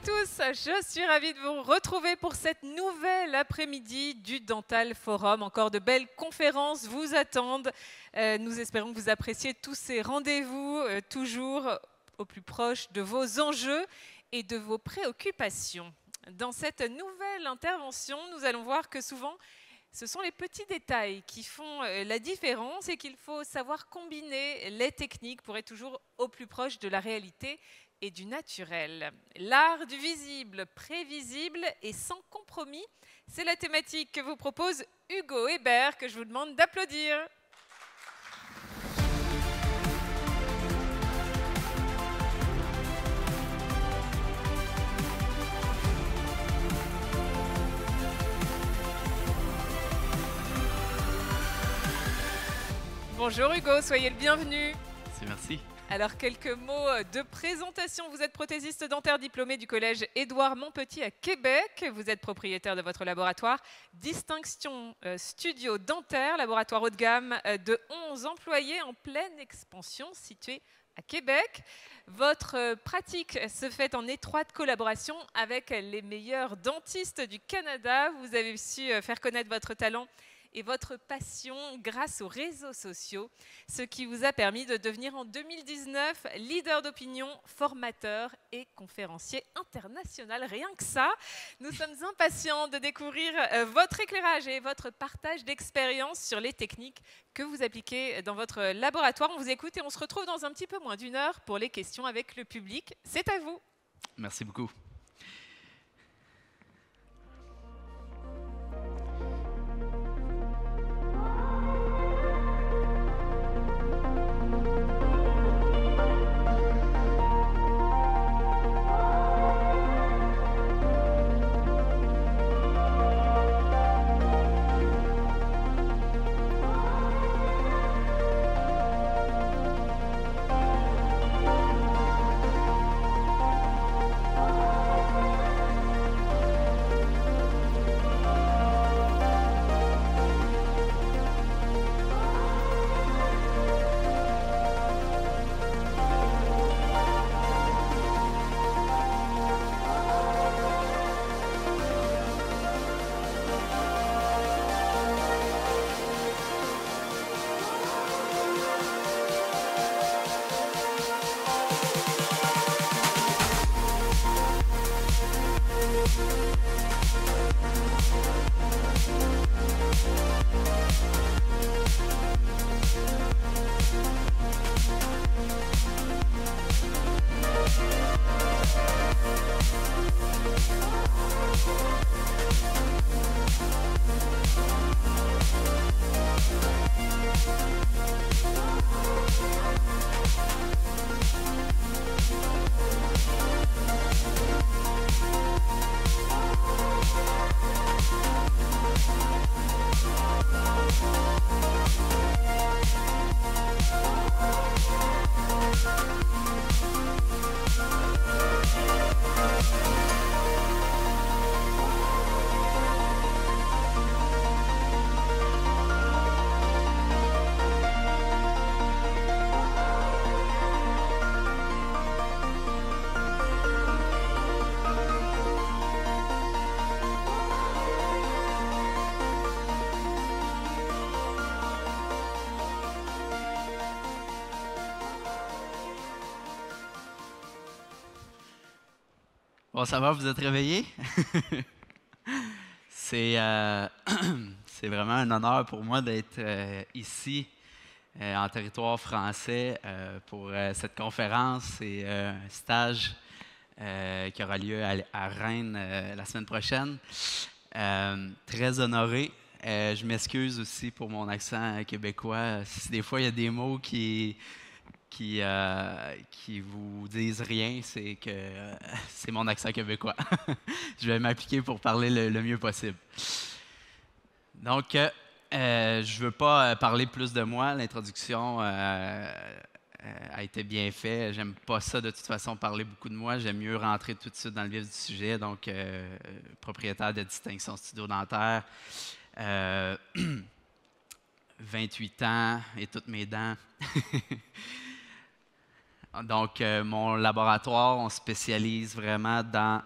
tous, je suis ravie de vous retrouver pour cette nouvelle après-midi du Dental Forum. Encore de belles conférences vous attendent. Nous espérons que vous appréciez tous ces rendez-vous, toujours au plus proche de vos enjeux et de vos préoccupations. Dans cette nouvelle intervention, nous allons voir que souvent, ce sont les petits détails qui font la différence et qu'il faut savoir combiner les techniques pour être toujours au plus proche de la réalité et du naturel. L'art du visible, prévisible et sans compromis, c'est la thématique que vous propose Hugo Hébert, que je vous demande d'applaudir. Bonjour Hugo, soyez le bienvenu. Merci. Alors, quelques mots de présentation. Vous êtes prothésiste dentaire diplômé du collège Édouard Montpetit à Québec. Vous êtes propriétaire de votre laboratoire Distinction Studio Dentaire, laboratoire haut de gamme de 11 employés en pleine expansion situé à Québec. Votre pratique se fait en étroite collaboration avec les meilleurs dentistes du Canada. Vous avez su faire connaître votre talent et votre passion grâce aux réseaux sociaux, ce qui vous a permis de devenir en 2019 leader d'opinion, formateur et conférencier international. Rien que ça, nous sommes impatients de découvrir votre éclairage et votre partage d'expérience sur les techniques que vous appliquez dans votre laboratoire. On vous écoute et on se retrouve dans un petit peu moins d'une heure pour les questions avec le public. C'est à vous. Merci beaucoup. Bon, ça va, vous êtes réveillés? C'est vraiment un honneur pour moi d'être ici, en territoire français, pour cette conférence et un stage qui aura lieu à Rennes la semaine prochaine. Très honoré. Je m'excuse aussi pour mon accent québécois. Si des fois il y a des mots qui vous disent rien, c'est que c'est mon accent québécois. Je vais m'appliquer pour parler le mieux possible. Donc, je ne veux pas parler plus de moi. L'introduction a été bien faite. J'aime pas ça de toute façon, parler beaucoup de moi. J'aime mieux rentrer tout de suite dans le vif du sujet. Donc, propriétaire de Distinction Studio Dentaire, 28 ans et toutes mes dents. Donc, mon laboratoire, on spécialise vraiment dans...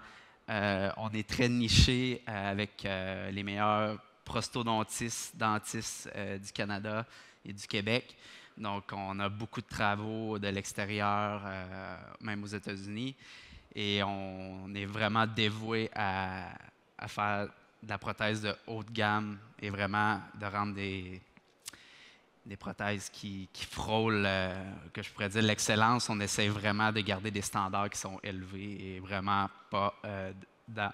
on est très niché avec les meilleurs prosthodontistes, dentistes du Canada et du Québec. Donc, on a beaucoup de travaux de l'extérieur, même aux États-Unis. Et on est vraiment dévoué à faire de la prothèse de haute gamme et vraiment de rendre des prothèses qui frôlent, que je pourrais dire, l'excellence. On essaie vraiment de garder des standards qui sont élevés et vraiment pas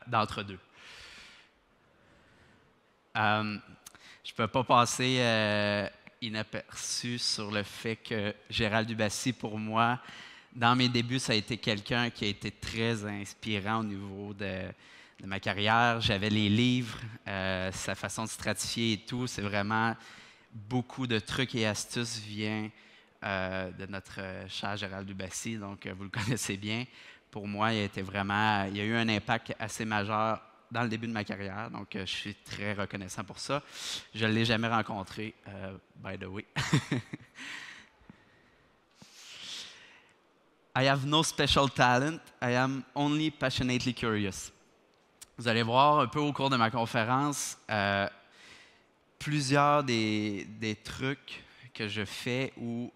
d'entre-deux. Je ne peux pas passer inaperçu sur le fait que Gérald Dubassi, pour moi, dans mes débuts, ça a été quelqu'un qui a été très inspirant au niveau de ma carrière. J'avais les livres, sa façon de stratifier et tout. C'est vraiment beaucoup de trucs et astuces vient de notre cher Gérald Dubassi, donc vous le connaissez bien. Pour moi, il a eu un impact assez majeur dans le début de ma carrière, donc je suis très reconnaissant pour ça. Je ne l'ai jamais rencontré, by the way. I have no special talent, I am only passionately curious. Vous allez voir un peu au cours de ma conférence, plusieurs des trucs que je fais où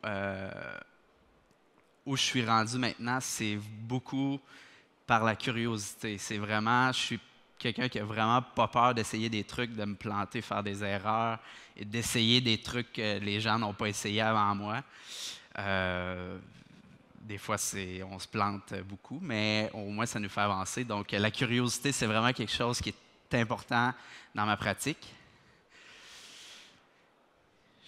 je suis rendu maintenant, c'est beaucoup par la curiosité. C'est vraiment, je suis quelqu'un qui a vraiment pas peur d'essayer des trucs, de me planter, faire des erreurs et d'essayer des trucs que les gens n'ont pas essayé avant moi. Des fois, on se plante beaucoup, mais au moins, ça nous fait avancer. Donc, la curiosité, c'est vraiment quelque chose qui est important dans ma pratique.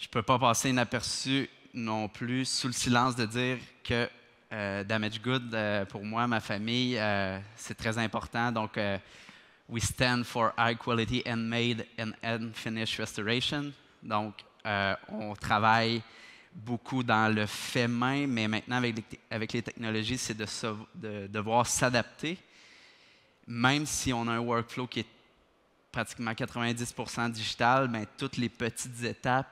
Je ne peux pas passer inaperçu non plus sous le silence de dire que Damage Good, pour moi, ma famille, c'est très important. Donc, we stand for high quality handmade and hand finish restoration. Donc, on travaille beaucoup dans le fait main, mais maintenant, avec les technologies, c'est de devoir s'adapter. Même si on a un workflow qui est pratiquement 90% digital, mais toutes les petites étapes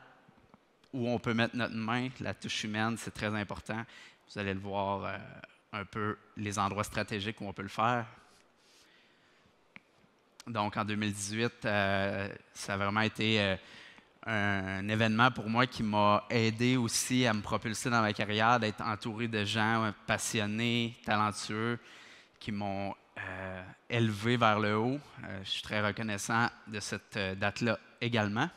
où on peut mettre notre main, la touche humaine, c'est très important. Vous allez le voir un peu, les endroits stratégiques où on peut le faire. Donc, en 2018, ça a vraiment été un événement pour moi qui m'a aidé aussi à me propulser dans ma carrière, d'être entouré de gens passionnés, talentueux, qui m'ont élevé vers le haut. Je suis très reconnaissant de cette date-là également.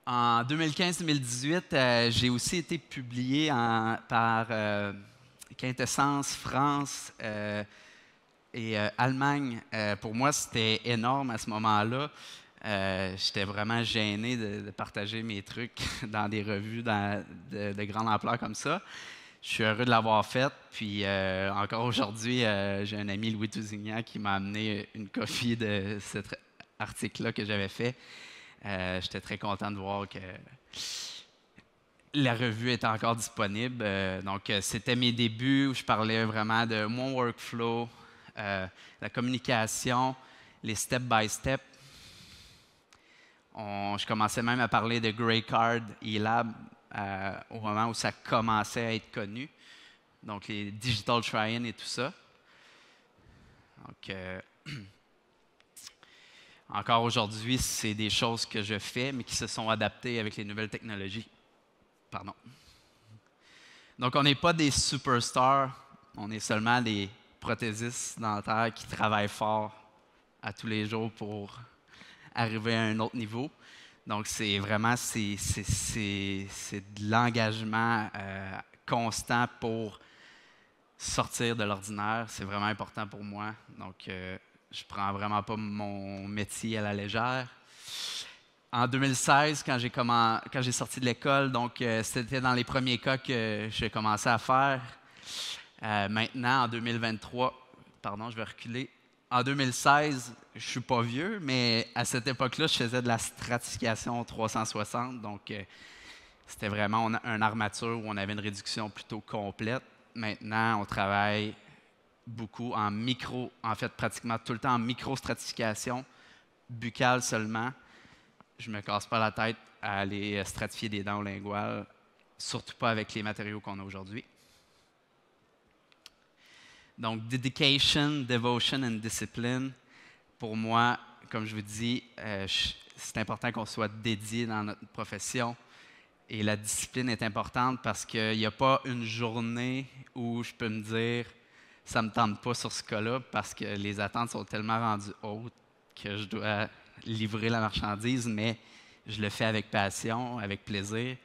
En 2015-2018, j'ai aussi été publié par Quintessence France et Allemagne. Pour moi, c'était énorme à ce moment-là. J'étais vraiment gêné de partager mes trucs dans des revues de grande ampleur comme ça. Je suis heureux de l'avoir fait. Puis encore aujourd'hui, j'ai un ami, Louis Tousignan, qui m'a amené une copie de cet article-là que j'avais fait. J'étais très content de voir que la revue était encore disponible. Donc, c'était mes débuts où je parlais vraiment de mon workflow, la communication, les step-by-step. Je commençais même à parler de Grey Card eLab au moment où ça commençait à être connu. Donc, les digital try-in et tout ça. Donc, encore aujourd'hui, c'est des choses que je fais, mais qui se sont adaptées avec les nouvelles technologies. Pardon. Donc, on n'est pas des superstars, on est seulement des prothésistes dentaires qui travaillent fort à tous les jours pour arriver à un autre niveau. Donc, c'est vraiment de l'engagement constant pour sortir de l'ordinaire. C'est vraiment important pour moi. Donc, je prends vraiment pas mon métier à la légère. En 2016, quand j'ai sorti de l'école, donc c'était dans les premiers cas que j'ai commencé à faire. Maintenant, en 2023, pardon, je vais reculer. En 2016, je ne suis pas vieux, mais à cette époque-là, je faisais de la stratification 360. Donc, c'était vraiment une armature où on avait une réduction plutôt complète. Maintenant, on travaille beaucoup en fait, pratiquement tout le temps en micro-stratification, buccale seulement. Je ne me casse pas la tête à aller stratifier des dents linguales. surtout pas avec les matériaux qu'on a aujourd'hui. Donc, dedication, devotion and discipline. Pour moi, comme je vous dis, c'est important qu'on soit dédié dans notre profession. Et la discipline est importante parce qu'il n'y a pas une journée où je peux me dire « ça ne me tente pas sur ce cas-là » parce que les attentes sont tellement rendues hautes que je dois livrer la marchandise, mais je le fais avec passion, avec plaisir,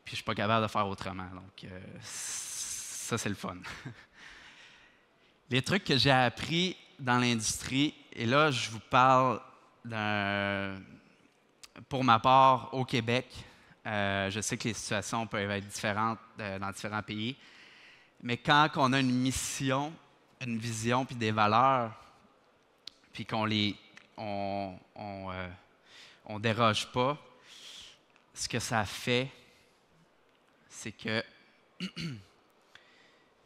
puis je ne suis pas capable de faire autrement. Donc, ça, c'est le fun. Les trucs que j'ai appris dans l'industrie, et là, je vous parle pour ma part, au Québec. Je sais que les situations peuvent être différentes dans différents pays, mais quand on a une mission, une vision, puis des valeurs, puis qu'on on déroge pas, ce que ça fait, c'est que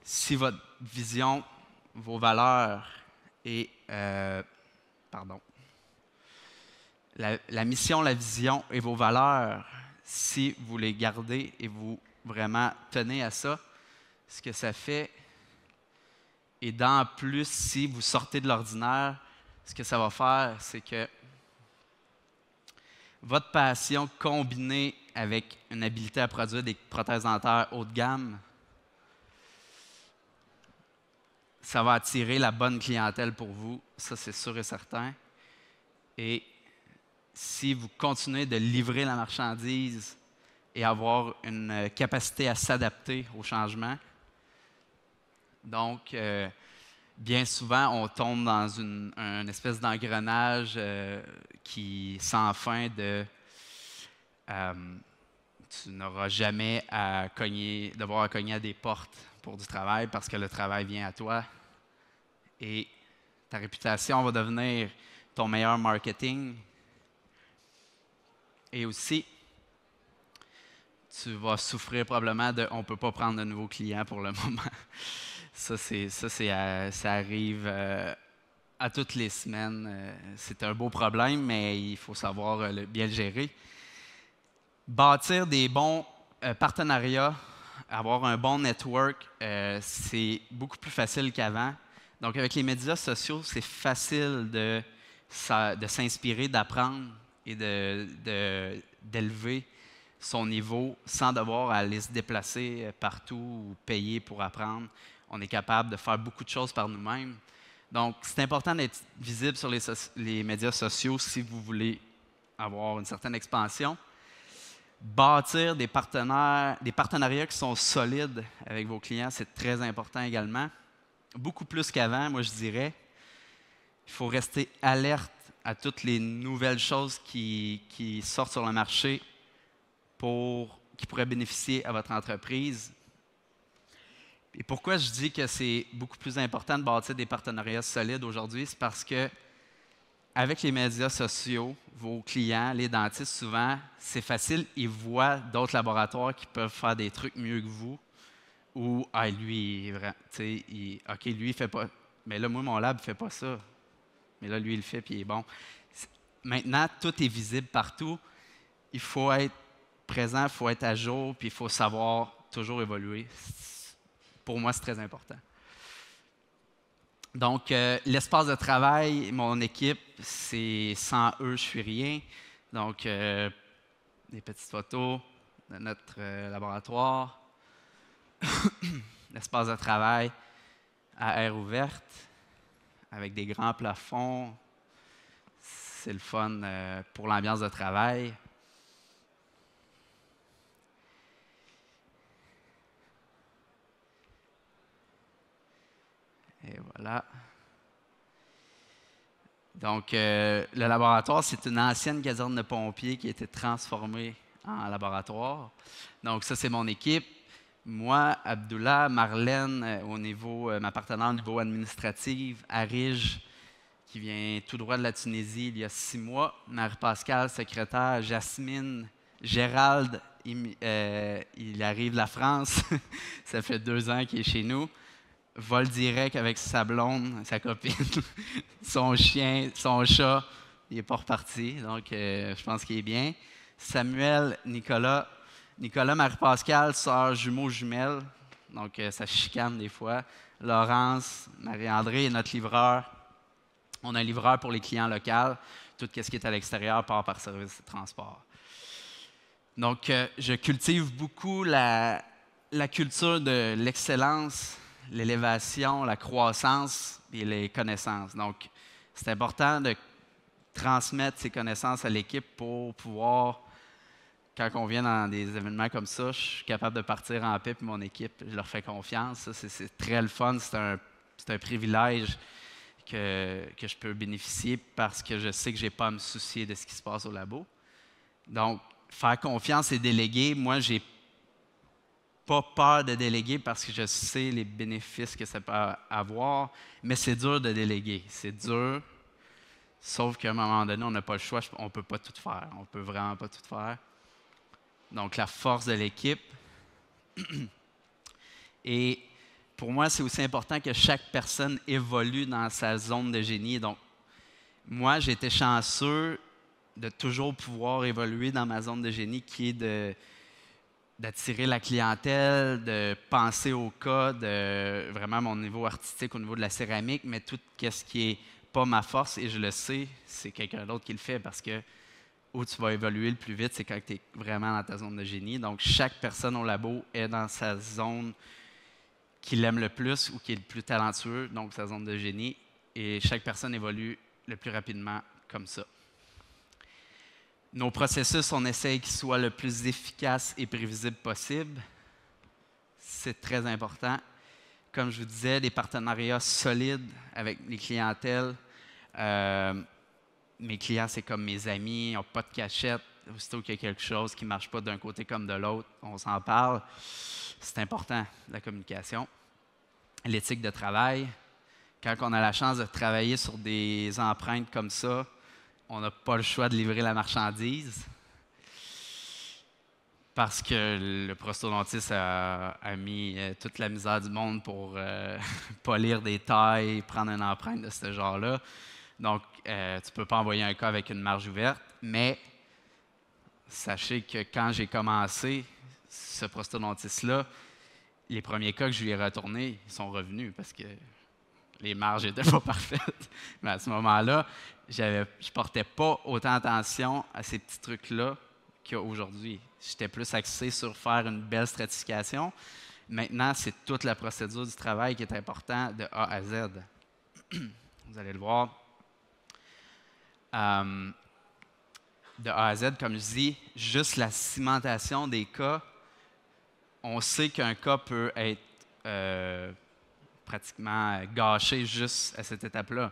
si votre vision, vos valeurs et la mission, la vision et vos valeurs, si vous les gardez et vous vraiment tenez à ça, ce que ça fait, et d'en plus, si vous sortez de l'ordinaire, ce que ça va faire, c'est que votre passion combinée avec une habileté à produire des prothèses dentaires haut de gamme, ça va attirer la bonne clientèle pour vous, ça c'est sûr et certain. Et si vous continuez de livrer la marchandise et avoir une capacité à s'adapter au changement, donc bien souvent on tombe dans une espèce d'engrenage sans fin de tu n'auras jamais devoir à cogner à des portes pour du travail parce que le travail vient à toi et ta réputation va devenir ton meilleur marketing. Et aussi, tu vas souffrir probablement de « on ne peut pas prendre de nouveaux clients pour le moment ». Ça arrive à toutes les semaines. C'est un beau problème, mais il faut savoir bien le gérer. Bâtir des bons partenariats, avoir un bon network, c'est beaucoup plus facile qu'avant. Donc, avec les médias sociaux, c'est facile de s'inspirer, d'apprendre et d'élever son niveau sans devoir aller se déplacer partout ou payer pour apprendre. On est capable de faire beaucoup de choses par nous-mêmes. Donc, c'est important d'être visible sur les médias sociaux si vous voulez avoir une certaine expansion. Bâtir des partenariats qui sont solides avec vos clients, c'est très important également. Beaucoup plus qu'avant, moi je dirais. Il faut rester alerte à toutes les nouvelles choses qui sortent sur le marché qui pourraient bénéficier à votre entreprise. Et pourquoi je dis que c'est beaucoup plus important de bâtir des partenariats solides aujourd'hui, c'est parce que avec les médias sociaux, vos clients, les dentistes, souvent, c'est facile, ils voient d'autres laboratoires qui peuvent faire des trucs mieux que vous. Ou, lui, OK, lui, il fait pas. Mais là, moi, mon lab ne fait pas ça. Mais là, lui, il le fait, puis il est bon. Maintenant, tout est visible partout. Il faut être présent, il faut être à jour, puis il faut savoir toujours évoluer. Pour moi, c'est très important. Donc, l'espace de travail, mon équipe, c'est sans eux, je suis rien. Donc, des petites photos de notre laboratoire. L'espace de travail à air ouverte, avec des grands plafonds. C'est le fun pour l'ambiance de travail. Et voilà. Donc, le laboratoire, c'est une ancienne caserne de pompiers qui a été transformée en laboratoire. Donc, ça, c'est mon équipe. Moi, Abdullah, Marlène, ma partenaire au niveau administratif, Arij, qui vient tout droit de la Tunisie il y a 6 mois, Marie-Pascale, secrétaire, Jasmine, Gérald, il arrive de la France, ça fait 2 ans qu'il est chez nous. Vol direct avec sa blonde, sa copine, son chien, son chat, il n'est pas reparti, donc je pense qu'il est bien. Samuel, Nicolas, Nicolas, Marie-Pascale, sœurs jumeaux, jumelles. Donc, ça chicane des fois. Laurence, Marie-André est notre livreur. On a un livreur pour les clients locaux. Tout ce qui est à l'extérieur part par service de transport. Donc, je cultive beaucoup la culture de l'excellence, l'élévation, la croissance et les connaissances. Donc, c'est important de transmettre ces connaissances à l'équipe pour pouvoir, quand on vient dans des événements comme ça, je suis capable de partir en paix, puis mon équipe, je leur fais confiance. Ça, c'est très le fun, c'est un privilège que je peux bénéficier parce que je sais que je n'ai pas à me soucier de ce qui se passe au labo. Donc, faire confiance et déléguer, moi, j'ai pas peur de déléguer parce que je sais les bénéfices que ça peut avoir, mais c'est dur de déléguer. C'est dur, sauf qu'à un moment donné, on n'a pas le choix, on ne peut pas tout faire. On ne peut vraiment pas tout faire. Donc, la force de l'équipe. Et pour moi, c'est aussi important que chaque personne évolue dans sa zone de génie. Donc, moi, j'ai été chanceux de toujours pouvoir évoluer dans ma zone de génie qui est d'attirer la clientèle, de penser au cas, de vraiment mon niveau artistique au niveau de la céramique, mais tout ce qui n'est pas ma force, et je le sais, c'est quelqu'un d'autre qui le fait parce que où tu vas évoluer le plus vite, c'est quand tu es vraiment dans ta zone de génie. Donc, chaque personne au labo est dans sa zone qu'il aime le plus ou qui est le plus talentueux, donc sa zone de génie, et chaque personne évolue le plus rapidement comme ça. Nos processus, on essaye qu'ils soient le plus efficaces et prévisibles possible. C'est très important. Comme je vous disais, des partenariats solides avec les clientèles. Mes clients, c'est comme mes amis, ils n'ont pas de cachette. Aussitôt qu'il y a quelque chose qui ne marche pas d'un côté comme de l'autre, on s'en parle. C'est important, la communication. L'éthique de travail. Quand on a la chance de travailler sur des empreintes comme ça, on n'a pas le choix de livrer la marchandise parce que le prostodontiste a mis toute la misère du monde pour polir des tailles, prendre une empreinte de ce genre-là. Donc, tu ne peux pas envoyer un cas avec une marge ouverte, mais sachez que quand j'ai commencé ce prostodontiste-là, les premiers cas que je lui ai retournés, ils sont revenus parce que les marges n'étaient pas parfaites. Mais à ce moment-là, je ne portais pas autant attention à ces petits trucs-là qu'aujourd'hui. J'étais plus axé sur faire une belle stratification. Maintenant, c'est toute la procédure du travail qui est importante de A à Z. Vous allez le voir. De A à Z, comme je dis, juste la cimentation des cas, on sait qu'un cas peut être pratiquement gâché juste à cette étape-là.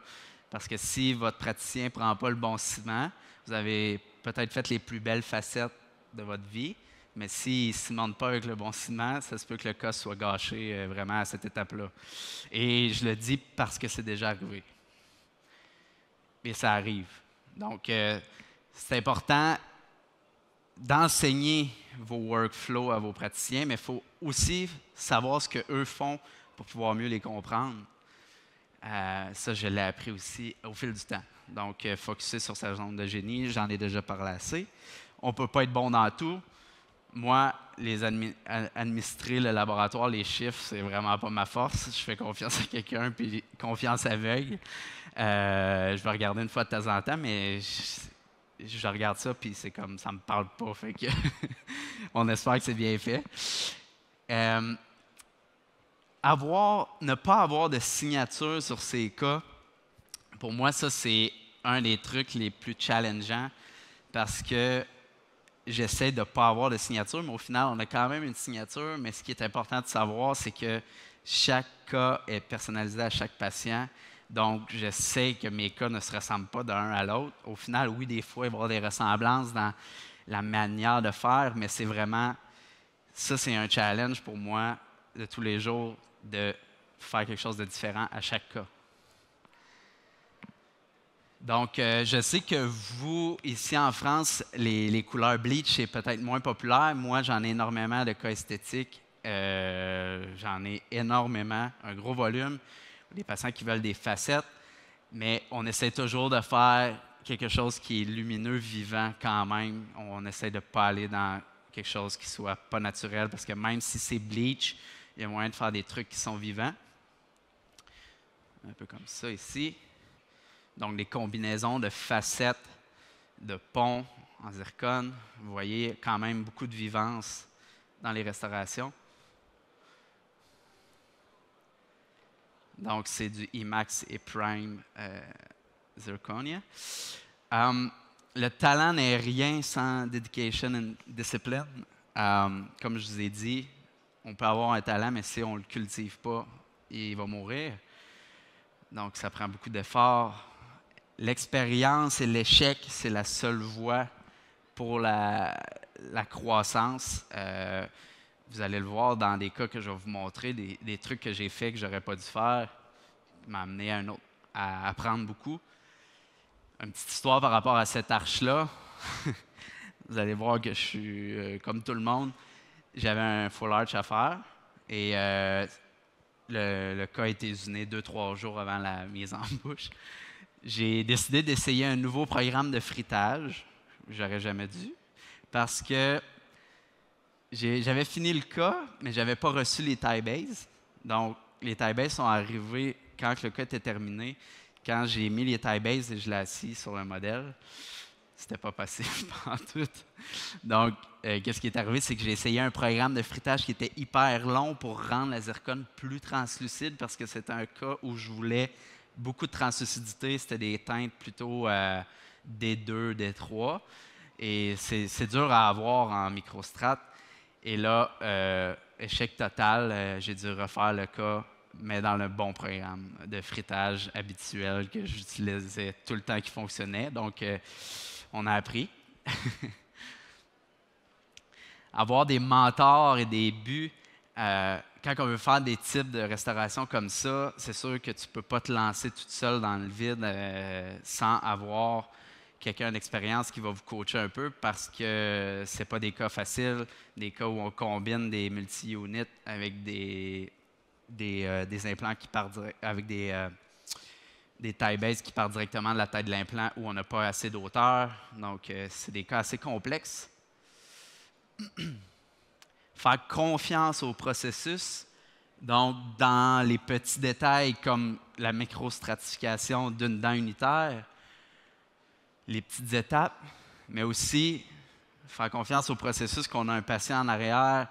Parce que si votre praticien ne prend pas le bon ciment, vous avez peut-être fait les plus belles facettes de votre vie, mais s'il ne cimente pas avec le bon ciment, ça se peut que le cas soit gâché vraiment à cette étape-là. Et je le dis parce que c'est déjà arrivé. Et ça arrive. Donc, c'est important d'enseigner vos workflows à vos praticiens, mais il faut aussi savoir ce qu'eux font pour pouvoir mieux les comprendre. Ça, je l'ai appris aussi au fil du temps. Donc, focusser sur sa zone de génie, j'en ai déjà parlé assez. On ne peut pas être bon dans tout. Moi, administrer le laboratoire, les chiffres, c'est vraiment pas ma force. Je fais confiance à quelqu'un, puis confiance aveugle. Je vais regarder une fois de temps en temps, mais je regarde ça, puis c'est comme, ça me parle pas. Fait que on espère que c'est bien fait. Ne pas avoir de signature sur ces cas, pour moi, ça, c'est un des trucs les plus challengeants parce que j'essaie de ne pas avoir de signature, mais au final, on a quand même une signature. Mais ce qui est important de savoir, c'est que chaque cas est personnalisé à chaque patient. Donc, je sais que mes cas ne se ressemblent pas d'un à l'autre. Au final, oui, des fois, il va y avoir des ressemblances dans la manière de faire, mais c'est vraiment, ça, c'est un challenge pour moi de tous les jours de faire quelque chose de différent à chaque cas. Donc, je sais que vous, ici en France, les couleurs bleach, c'est peut-être moins populaire. Moi, j'en ai énormément de cas esthétiques. J'en ai énormément, un gros volume. Des patients qui veulent des facettes, mais on essaie toujours de faire quelque chose qui est lumineux, vivant quand même. On essaie de ne pas aller dans quelque chose qui soit pas naturel, parce que même si c'est bleach, il y a moyen de faire des trucs qui sont vivants. Un peu comme ça ici. Donc, des combinaisons de facettes, de ponts en zircone. Vous voyez quand même beaucoup de vivance dans les restaurations. Donc, c'est du IMAX et Prime Zirconia. Le talent n'est rien sans dedication and discipline. Comme je vous ai dit, on peut avoir un talent, mais si on ne le cultive pas, il va mourir. Donc, ça prend beaucoup d'efforts. L'expérience et l'échec, c'est la seule voie pour la croissance. Vous allez le voir dans des cas que je vais vous montrer, des trucs que j'ai faits que je n'aurais pas dû faire, m'a amené à apprendre beaucoup. Une petite histoire par rapport à cette arche-là. Vous allez voir que je suis comme tout le monde. J'avais un full arch à faire et le cas a été usiné 2-3 jours avant la mise en bouche. J'ai décidé d'essayer un nouveau programme de fritage. J'aurais jamais dû, parce que j'avais fini le cas, mais je n'avais pas reçu les tie bays. Donc, les tie bays sont arrivés quand le cas était terminé. Quand j'ai mis les tie bays et je l'ai assis sur le modèle, c'était pas possible en tout. Donc, qu'est-ce qui est arrivé, c'est que j'ai essayé un programme de fritage qui était hyper long pour rendre la zircone plus translucide, parce que c'était un cas où je voulais beaucoup de translucidité. C'était des teintes plutôt D2, D3. Et c'est dur à avoir en microstrate. Et là, échec total, j'ai dû refaire le cas, mais dans le bon programme de fritage habituel que j'utilisais tout le temps, qui fonctionnait. Donc, on a appris. Avoir des mentors et des buts, quand on veut faire des types de restauration comme ça, c'est sûr que tu ne peux pas te lancer toute seule dans le vide sans avoir quelqu'un d'expérience qui va vous coacher un peu, parce que ce n'est pas des cas faciles, des cas où on combine des multi-units avec des implants qui partent avec des tie bays qui partent directement de la tête de l'implant où on n'a pas assez d'auteur. Donc, c'est des cas assez complexes. Faire confiance au processus, donc dans les petits détails comme la microstratification d'une dent unitaire, les petites étapes, mais aussi faire confiance au processus qu'on a un patient en arrière,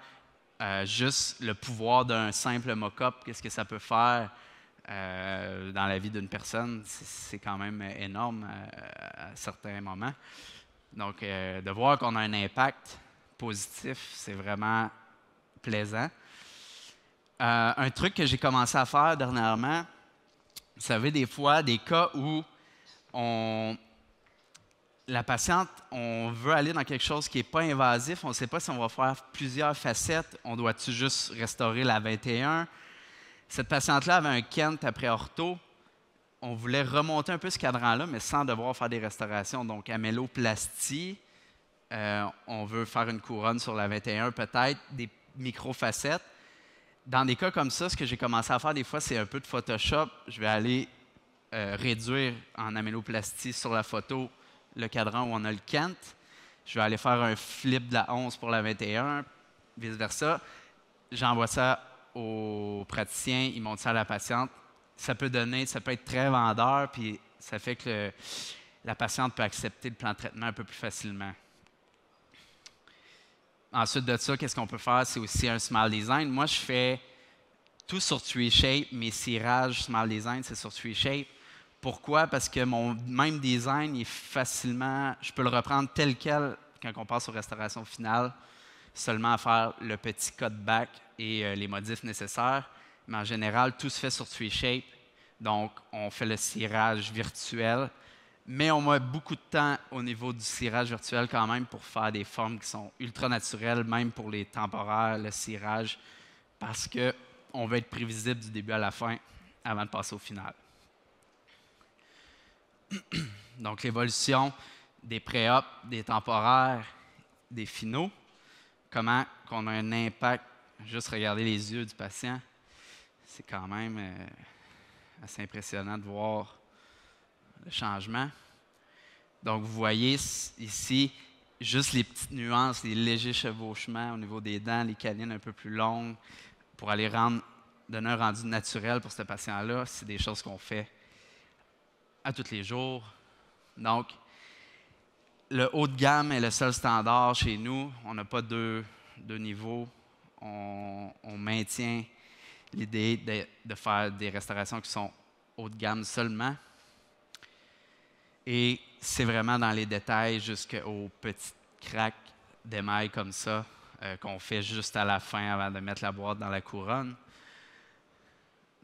juste le pouvoir d'un simple mock-up, qu'est-ce que ça peut faire dans la vie d'une personne, c'est quand même énorme à certains moments. Donc, de voir qu'on a un impact positif, c'est vraiment plaisant. Un truc que j'ai commencé à faire dernièrement, vous savez, des fois, des cas où la patiente, on veut aller dans quelque chose qui n'est pas invasif, on ne sait pas si on va faire plusieurs facettes, on doit-tu juste restaurer la 21? Cette patiente-là avait un Kent après ortho. On voulait remonter un peu ce cadran-là, mais sans devoir faire des restaurations. Donc, améloplastie, on veut faire une couronne sur la 21, peut-être, des micro-facettes. Dans des cas comme ça, ce que j'ai commencé à faire des fois, c'est un peu de Photoshop. Je vais aller réduire en améloplastie sur la photo le cadran où on a le Kent. Je vais aller faire un flip de la 11 pour la 21, vice-versa. J'envoie ça au praticien, il montre ça à la patiente. Ça peut être très vendeur, puis ça fait que la patiente peut accepter le plan de traitement un peu plus facilement. Ensuite de ça, qu'est-ce qu'on peut faire? C'est aussi un Smile Design. Moi, je fais tout sur 3Shape. Mes cirages Smile Design, c'est sur 3Shape. Pourquoi? Parce que mon même design est facilement... Je peux le reprendre tel quel quand on passe aux restaurations finales, seulement à faire le petit cutback et les modifs nécessaires. Mais en général, tout se fait sur 3Shape. Donc, on fait le cirage virtuel. Mais on met beaucoup de temps au niveau du cirage virtuel quand même pour faire des formes qui sont ultra naturelles, même pour les temporaires, le cirage, parce qu'on veut être prévisible du début à la fin avant de passer au final. Donc, l'évolution des pré-op, des temporaires, des finaux, comment qu'on a un impact, juste regarder les yeux du patient, c'est quand même assez impressionnant de voir le changement. Donc, vous voyez ici, juste les petites nuances, les légers chevauchements au niveau des dents, les canines un peu plus longues, pour aller donner un rendu naturel pour ce patient-là, c'est des choses qu'on fait à tous les jours. Donc, le haut de gamme est le seul standard chez nous. On n'a pas deux niveaux. On maintient l'idée de faire des restaurations qui sont haut de gamme seulement. Et c'est vraiment dans les détails jusqu'aux petites craques d'émail comme ça qu'on fait juste à la fin avant de mettre la boîte dans la couronne.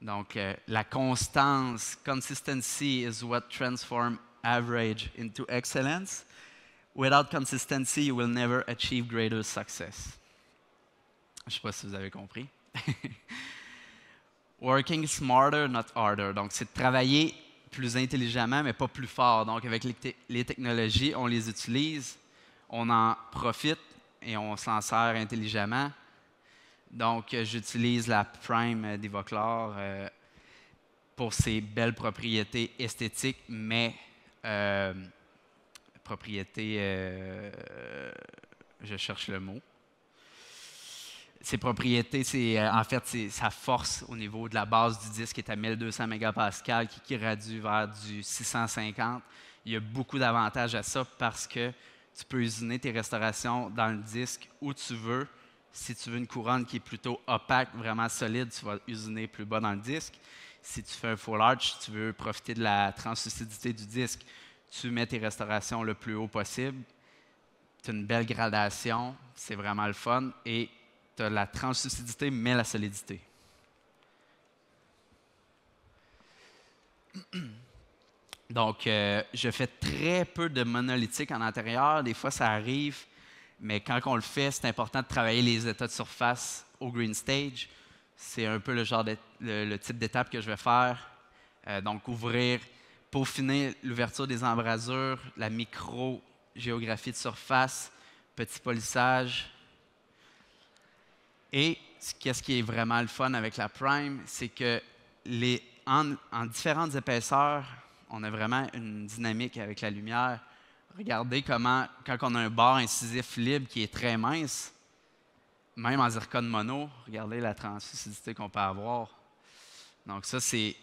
Donc, la constance, consistency is what transforms average into excellence. Without consistency, you will never achieve greater success. Je ne sais pas si vous avez compris. Working smarter, not harder. Donc, c'est de travailler plus intelligemment, mais pas plus fort. Donc, avec les technologies, on les utilise, on en profite et on s'en sert intelligemment. Donc, j'utilise la Prime d'Ivoclar pour ses belles propriétés esthétiques, mais je cherche le mot. Ses propriétés, c'est sa force au niveau de la base du disque qui est à 1200 mégapascales, qui irradie vers du 650. Il y a beaucoup d'avantages à ça parce que tu peux usiner tes restaurations dans le disque où tu veux. Si tu veux une couronne qui est plutôt opaque, vraiment solide, tu vas usiner plus bas dans le disque. Si tu fais un full arch, tu veux profiter de la translucidité du disque, tu mets tes restaurations le plus haut possible. Tu as une belle gradation, c'est vraiment le fun. Et tu as la translucidité, mais la solidité. Donc, je fais très peu de monolithique en intérieur. Des fois, ça arrive, mais quand on le fait, c'est important de travailler les états de surface au green stage. C'est un peu le type d'étape que je vais faire. Donc, ouvrir, peaufiner l'ouverture des embrasures, la micro-géographie de surface, petit polissage. Et qu'est-ce qui est vraiment le fun avec la Prime, c'est que en différentes épaisseurs, on a vraiment une dynamique avec la lumière. Regardez comment, quand on a un bord incisif libre qui est très mince, même en zircone mono, regardez la translucidité qu'on peut avoir. Donc ça, c'est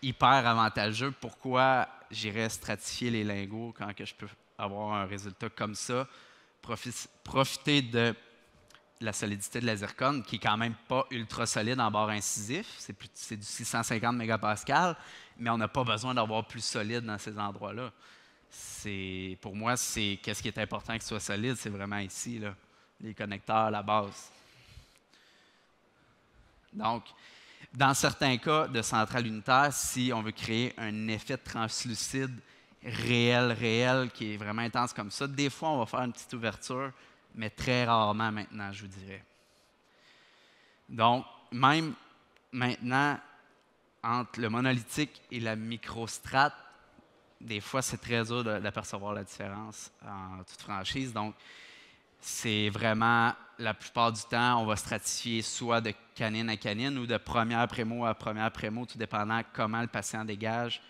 hyper avantageux. Pourquoi j'irais stratifier les lingots quand que je peux avoir un résultat comme ça? Profiter de la solidité de la zircone, qui est quand même pas ultra solide en bord incisif. C'est du 650 mégapascales, mais on n'a pas besoin d'avoir plus solide dans ces endroits-là. Pour moi, qu'est-ce qui est important qu'il soit solide, c'est vraiment ici, là, les connecteurs, la base. Donc, dans certains cas de centrale unitaire, si on veut créer un effet translucide réel, qui est vraiment intense comme ça, des fois, on va faire une petite ouverture, mais très rarement maintenant, je vous dirais. Donc, même maintenant, entre le monolithique et la microstrate, des fois, c'est très dur d'apercevoir la différence en toute franchise. Donc, c'est vraiment, la plupart du temps, on va stratifier soit de canine à canine ou de première prémo à première prémo, tout dépendant comment le patient dégage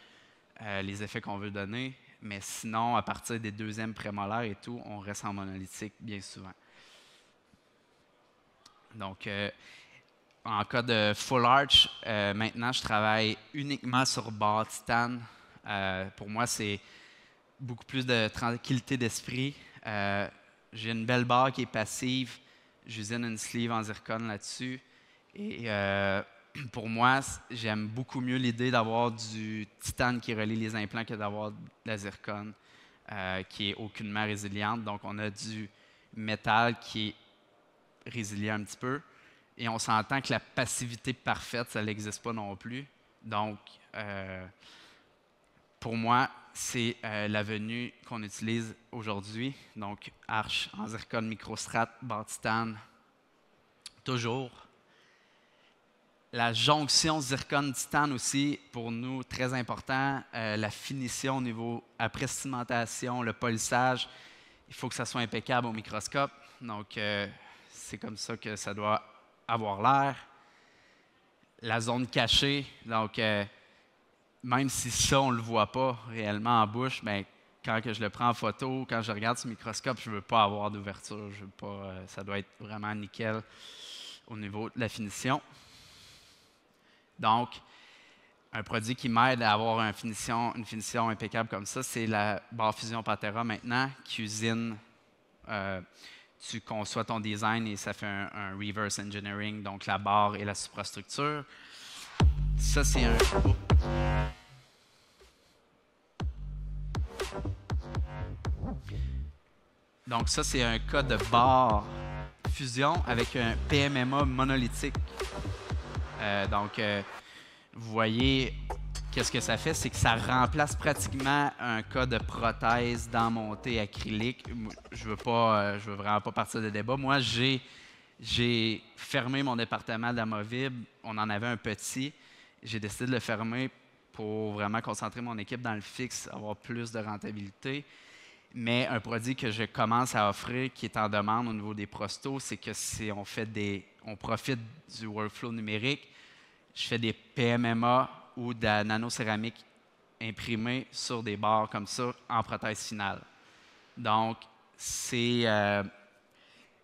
les effets qu'on veut donner. Mais sinon, à partir des deuxièmes prémolaires et tout, on reste en monolithique bien souvent. Donc, en cas de full arch, maintenant, je travaille uniquement sur barre titane. Pour moi, c'est beaucoup plus de tranquillité d'esprit. J'ai une belle barre qui est passive. J'usine une sleeve en zircone là-dessus. Et pour moi, j'aime beaucoup mieux l'idée d'avoir du titane qui relie les implants que d'avoir de la zircone qui est aucunement résiliente. Donc, on a du métal qui est résilient un petit peu. Et on s'entend que la passivité parfaite, ça n'existe pas non plus. Donc, pour moi, c'est l'avenue qu'on utilise aujourd'hui. Donc, arche en zircone microstrate, barre titane, toujours. La jonction zircone-titane aussi, pour nous, très important. La finition au niveau après cimentation, le polissage, il faut que ça soit impeccable au microscope. Donc, c'est comme ça que ça doit avoir l'air. La zone cachée, donc même si ça, on ne le voit pas réellement en bouche, bien, quand que je le prends en photo, quand je regarde sur le microscope, je ne veux pas avoir d'ouverture. Je veux pas, ça doit être vraiment nickel au niveau de la finition. Donc, un produit qui m'aide à avoir une finition impeccable comme ça, c'est la barre Fusion Pantera maintenant, qui usine. Tu conçois ton design et ça fait un reverse engineering, donc la barre et la suprastructure. Ça, c'est un... Donc ça, c'est un cas de barre Fusion avec un PMMA monolithique. Vous voyez, qu'est-ce que ça fait? C'est que ça remplace pratiquement un cas de prothèse d'emmontée acrylique. Je veux vraiment pas partir de débat. Moi, j'ai fermé mon département d'Amovible. On en avait un petit. J'ai décidé de le fermer pour vraiment concentrer mon équipe dans le fixe, avoir plus de rentabilité. Mais un produit que je commence à offrir, qui est en demande au niveau des prostos, c'est que on profite du workflow numérique. Je fais des PMMA ou de la nanocéramique imprimée sur des barres comme ça en prothèse finale. Donc, il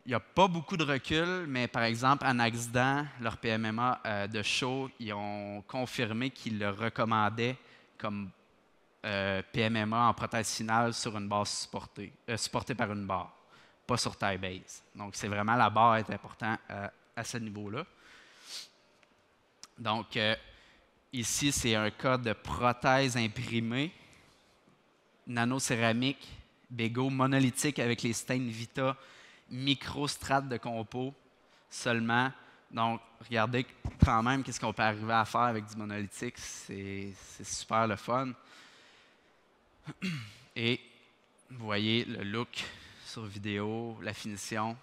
n'y a pas beaucoup de recul, mais par exemple, en accident, leur PMMA de show, ils ont confirmé qu'ils le recommandaient comme PMMA en prothèse finale sur une barre supportée par une barre, pas sur taille base. Donc, c'est vraiment la barre est importante à ce niveau-là. Donc, ici, c'est un cas de prothèse imprimée, nanocéramique, bégo monolithique avec les Stain Vita, microstrates de compo seulement. Donc, regardez quand même qu'est-ce qu'on peut arriver à faire avec du monolithique. C'est super le fun. Et vous voyez le look sur vidéo, la finition.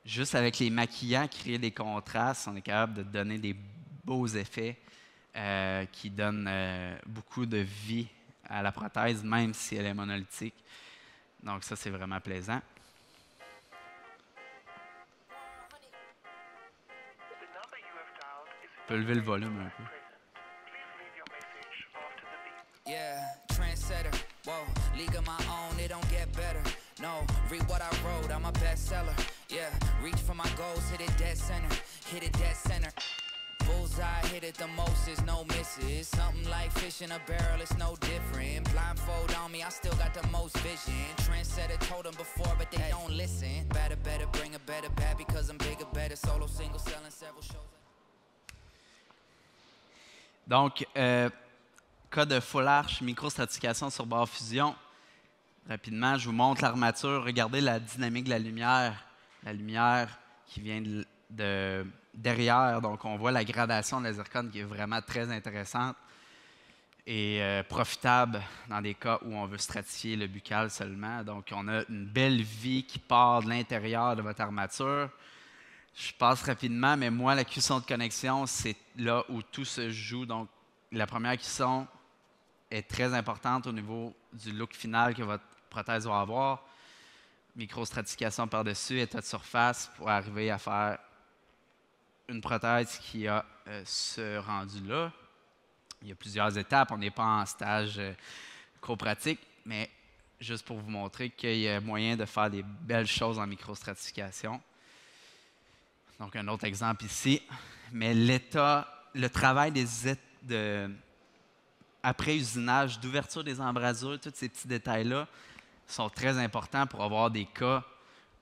Juste avec les maquillants, créer des contrastes, on est capable de donner des beaux effets qui donnent beaucoup de vie à la prothèse, même si elle est monolithique. Donc ça, c'est vraiment plaisant. On peut lever le volume un peu. Yeah, trendsetter, whoa, league of my own, it don't get better. No, read what I wrote, I'm a bestseller. Yeah, reach for my goals, hit it dead center, hit it dead center. Bullseye, hit it the most, there's no misses. Something like fish in a barrel, it's no different. Blindfold on me, I still got the most vision. Trendsetter told them before, but they don't listen. Better, bring a better bad because I'm bigger, better. Solo, single, selling several shows. Donc, cas de full arch, microstratification sur barre fusion. Rapidement, je vous montre l'armature. Regardez la dynamique de la lumière. La lumière qui vient de derrière. Donc, on voit la gradation de la zircone qui est vraiment très intéressante et profitable dans des cas où on veut stratifier le buccal seulement. Donc, on a une belle vie qui part de l'intérieur de votre armature. Je passe rapidement, mais moi, la cuisson de connexion, c'est là où tout se joue. Donc, la première cuisson est très importante au niveau du look final que votre prothèse va avoir. Microstratification par-dessus, état de surface pour arriver à faire une prothèse qui a ce rendu-là. Il y a plusieurs étapes. On n'est pas en stage pratique, mais juste pour vous montrer qu'il y a moyen de faire des belles choses en microstratification. Donc, un autre exemple ici. Mais le travail après usinage, d'ouverture des embrasures, tous ces petits détails-là sont très importants pour avoir des cas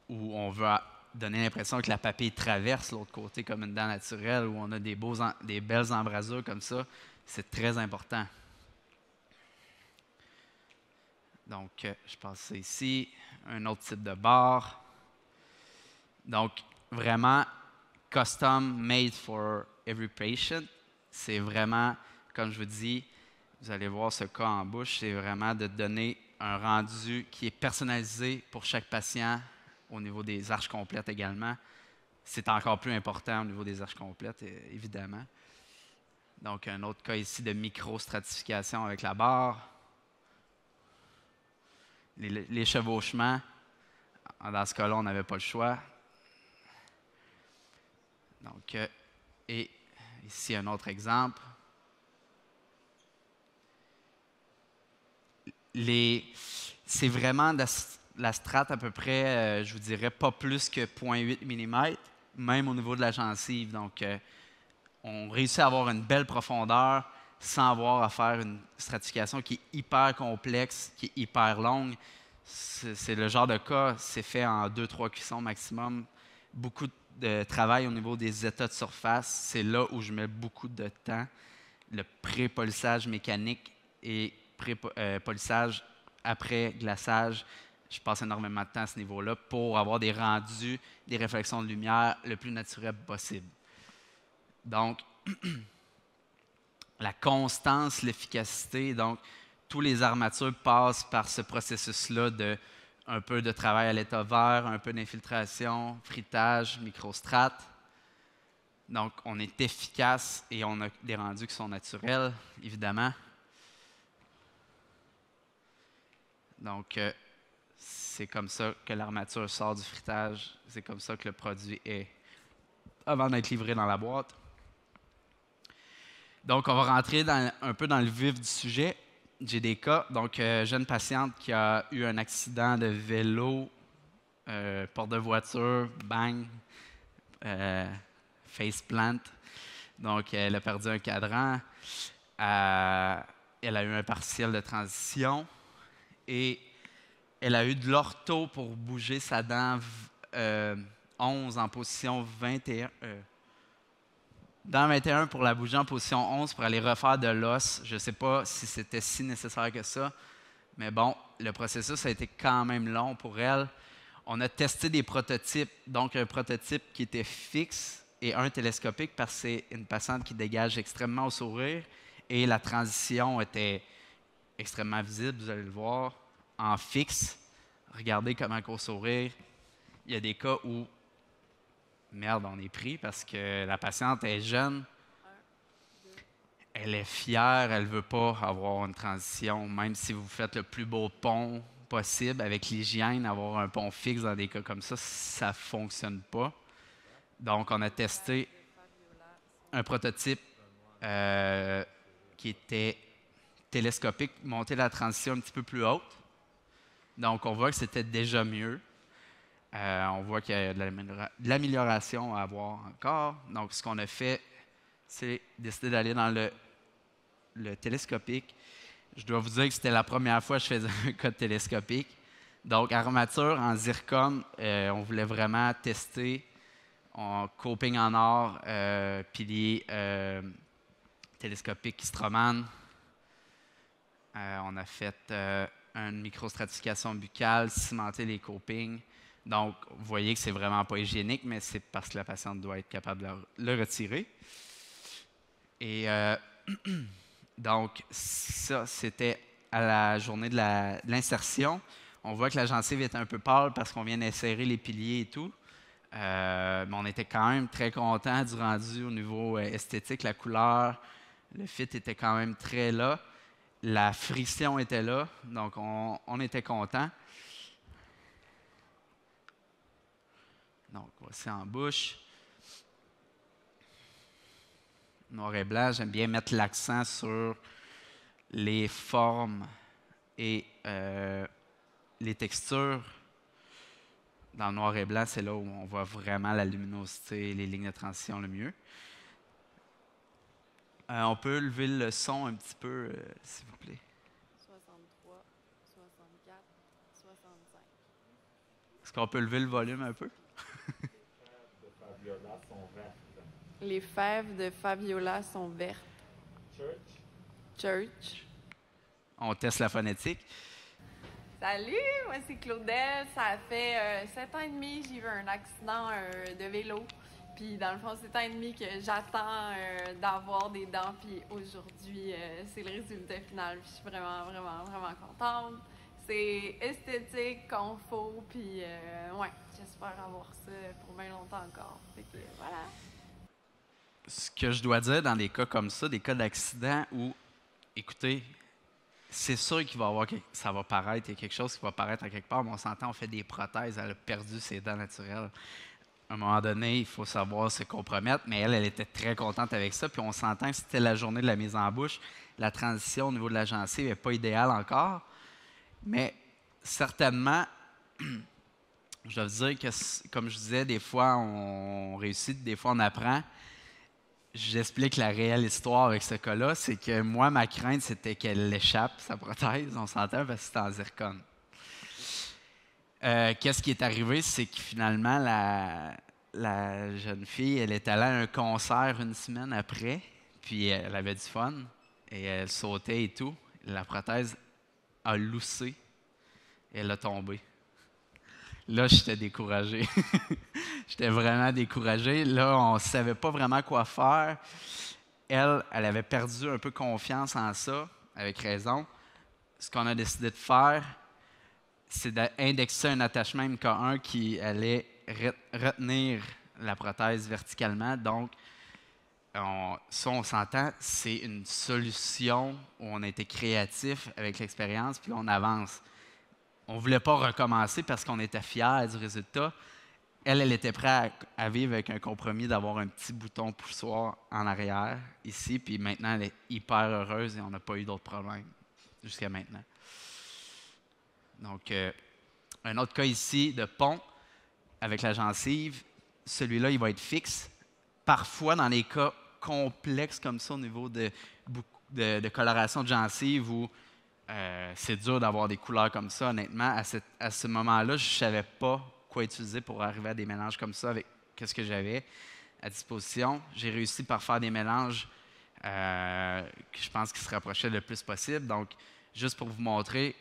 où on veut donner l'impression que la papille traverse l'autre côté comme une dent naturelle, où on a des belles embrasures comme ça. C'est très important. Donc, je passe ici. Un autre type de barre. Donc, vraiment, custom made for every patient. C'est vraiment, comme je vous dis, vous allez voir ce cas en bouche, c'est vraiment de donner un rendu qui est personnalisé pour chaque patient au niveau des arches complètes également. C'est encore plus important au niveau des arches complètes, évidemment. Donc, un autre cas ici de microstratification avec la barre. Les chevauchements, dans ce cas-là, on n'avait pas le choix. Donc, et Ici, un autre exemple. C'est vraiment la strate à peu près, je vous dirais, pas plus que 0,8 mm, même au niveau de la gencive. Donc, on réussit à avoir une belle profondeur sans avoir à faire une stratification qui est hyper complexe, qui est hyper longue. C'est le genre de cas, c'est fait en 2-3 cuissons maximum. Beaucoup de travail au niveau des états de surface. C'est là où je mets beaucoup de temps. Le pré-polissage mécanique et pré-polissage après glaçage. Je passe énormément de temps à ce niveau-là pour avoir des rendus, des réflexions de lumière le plus naturel possible. Donc, la constance, l'efficacité, donc tous les armatures passent par ce processus-là de un peu de travail à l'état vert, un peu d'infiltration, fritage, microstrate. Donc, on est efficace et on a des rendus qui sont naturels, évidemment. Donc, c'est comme ça que l'armature sort du fritage. C'est comme ça que le produit est avant d'être livré dans la boîte. Donc, on va rentrer un peu dans le vif du sujet. J'ai des cas. Donc, jeune patiente qui a eu un accident de vélo, porte de voiture, bang, face plant. Donc, elle a perdu un cadran. Elle a eu un partiel de transition. Et elle a eu de l'ortho pour bouger sa dent 11 en position 21. Dent 21 pour la bouger en position 11 pour aller refaire de l'os. Je ne sais pas si c'était si nécessaire que ça. Mais bon, le processus a été quand même long pour elle. On a testé des prototypes. Donc, un prototype qui était fixe et un télescopique parce que c'est une patiente qui dégage extrêmement au sourire. Et la transition était extrêmement visible, vous allez le voir, en fixe. Regardez comment au sourire. Il y a des cas où, merde, on est pris parce que la patiente est jeune. Elle est fière, elle ne veut pas avoir une transition, même si vous faites le plus beau pont possible avec l'hygiène, avoir un pont fixe dans des cas comme ça ne fonctionne pas. Donc, on a testé un prototype qui était télescopique, monter la transition un petit peu plus haute. Donc, on voit que c'était déjà mieux. On voit qu'il y a de l'amélioration à avoir encore. Donc, ce qu'on a fait, c'est décider d'aller dans le télescopique. Je dois vous dire que c'était la première fois que je faisais un code télescopique. Donc, armature en zircone, on voulait vraiment tester. Coping en or, pilier télescopique Stroman. On a fait une microstratification buccale, cimenter les copings. Donc, vous voyez que c'est vraiment pas hygiénique, mais c'est parce que la patiente doit être capable de le retirer. Et donc, ça, c'était à la journée de l'insertion. On voit que la gencive est un peu pâle parce qu'on vient d'insérer les piliers et tout. Mais on était quand même très contents du rendu au niveau esthétique, la couleur, le fit était quand même très là. La friction était là, donc on était contents. Donc, voici en bouche. Noir et blanc, j'aime bien mettre l'accent sur les formes et les textures. Dans le noir et blanc, c'est là où on voit vraiment la luminosité, les lignes de transition le mieux. On peut lever le son un petit peu, s'il vous plaît. 63, 64, 65. Est-ce qu'on peut lever le volume un peu? Les fèves de Fabiola sont vertes. Church. On teste la phonétique. Salut, moi c'est Claudel. Ça fait 7 ans et demi j'ai eu un accident de vélo. Puis dans le fond, 7 ans et demi que j'attends d'avoir des dents. Puis aujourd'hui, c'est le résultat final. Puis je suis vraiment, vraiment, vraiment contente. C'est esthétique, confort. Puis ouais, j'espère avoir ça pour bien longtemps encore. Fait que voilà. Ce que je dois dire dans des cas comme ça, des cas d'accident où, écoutez, c'est sûr qu'il va y avoir ça va paraître, il y a quelque chose qui va paraître à quelque part, mais on s'entend, on fait des prothèses, elle a perdu ses dents naturelles. à un moment donné, il faut savoir se compromettre, mais elle était très contente avec ça. Puis on s'entend que c'était la journée de la mise en bouche. La transition au niveau de la gencive n'est pas idéale encore, mais certainement, je dois vous dire que, comme je disais, des fois on réussit, des fois on apprend. J'explique la réelle histoire avec ce cas-là, c'est que moi, ma crainte, c'était qu'elle échappe, sa prothèse, on s'entend, parce que c'était en zircone. Qu'est-ce qui est arrivé, c'est que finalement, la jeune fille, elle est allée à un concert une semaine après, puis elle avait du fun, et elle sautait et tout. La prothèse a loussé, et elle a tombé. Là, j'étais découragé. J'étais vraiment découragé. Là, on ne savait pas vraiment quoi faire. Elle avait perdu un peu confiance en ça, avec raison. Ce qu'on a décidé de faire, c'est d'indexer un attachement MK1 qui allait retenir la prothèse verticalement. Donc, on s'entend, c'est une solution où on a été créatif avec l'expérience, puis on avance. On ne voulait pas recommencer parce qu'on était fiers du résultat. Elle était prête à vivre avec un compromis d'avoir un petit bouton poussoir en arrière, ici, puis maintenant, elle est hyper heureuse et on n'a pas eu d'autres problèmes jusqu'à maintenant. Donc, un autre cas ici de pont avec la gencive, celui-là, il va être fixe. Parfois, dans les cas complexes comme ça, au niveau de coloration de gencive, où c'est dur d'avoir des couleurs comme ça, honnêtement, à ce moment-là, je ne savais pas quoi utiliser pour arriver à des mélanges comme ça avec ce que j'avais à disposition. J'ai réussi par faire des mélanges que je pense qui se rapprochaient le plus possible. Donc, juste pour vous montrer,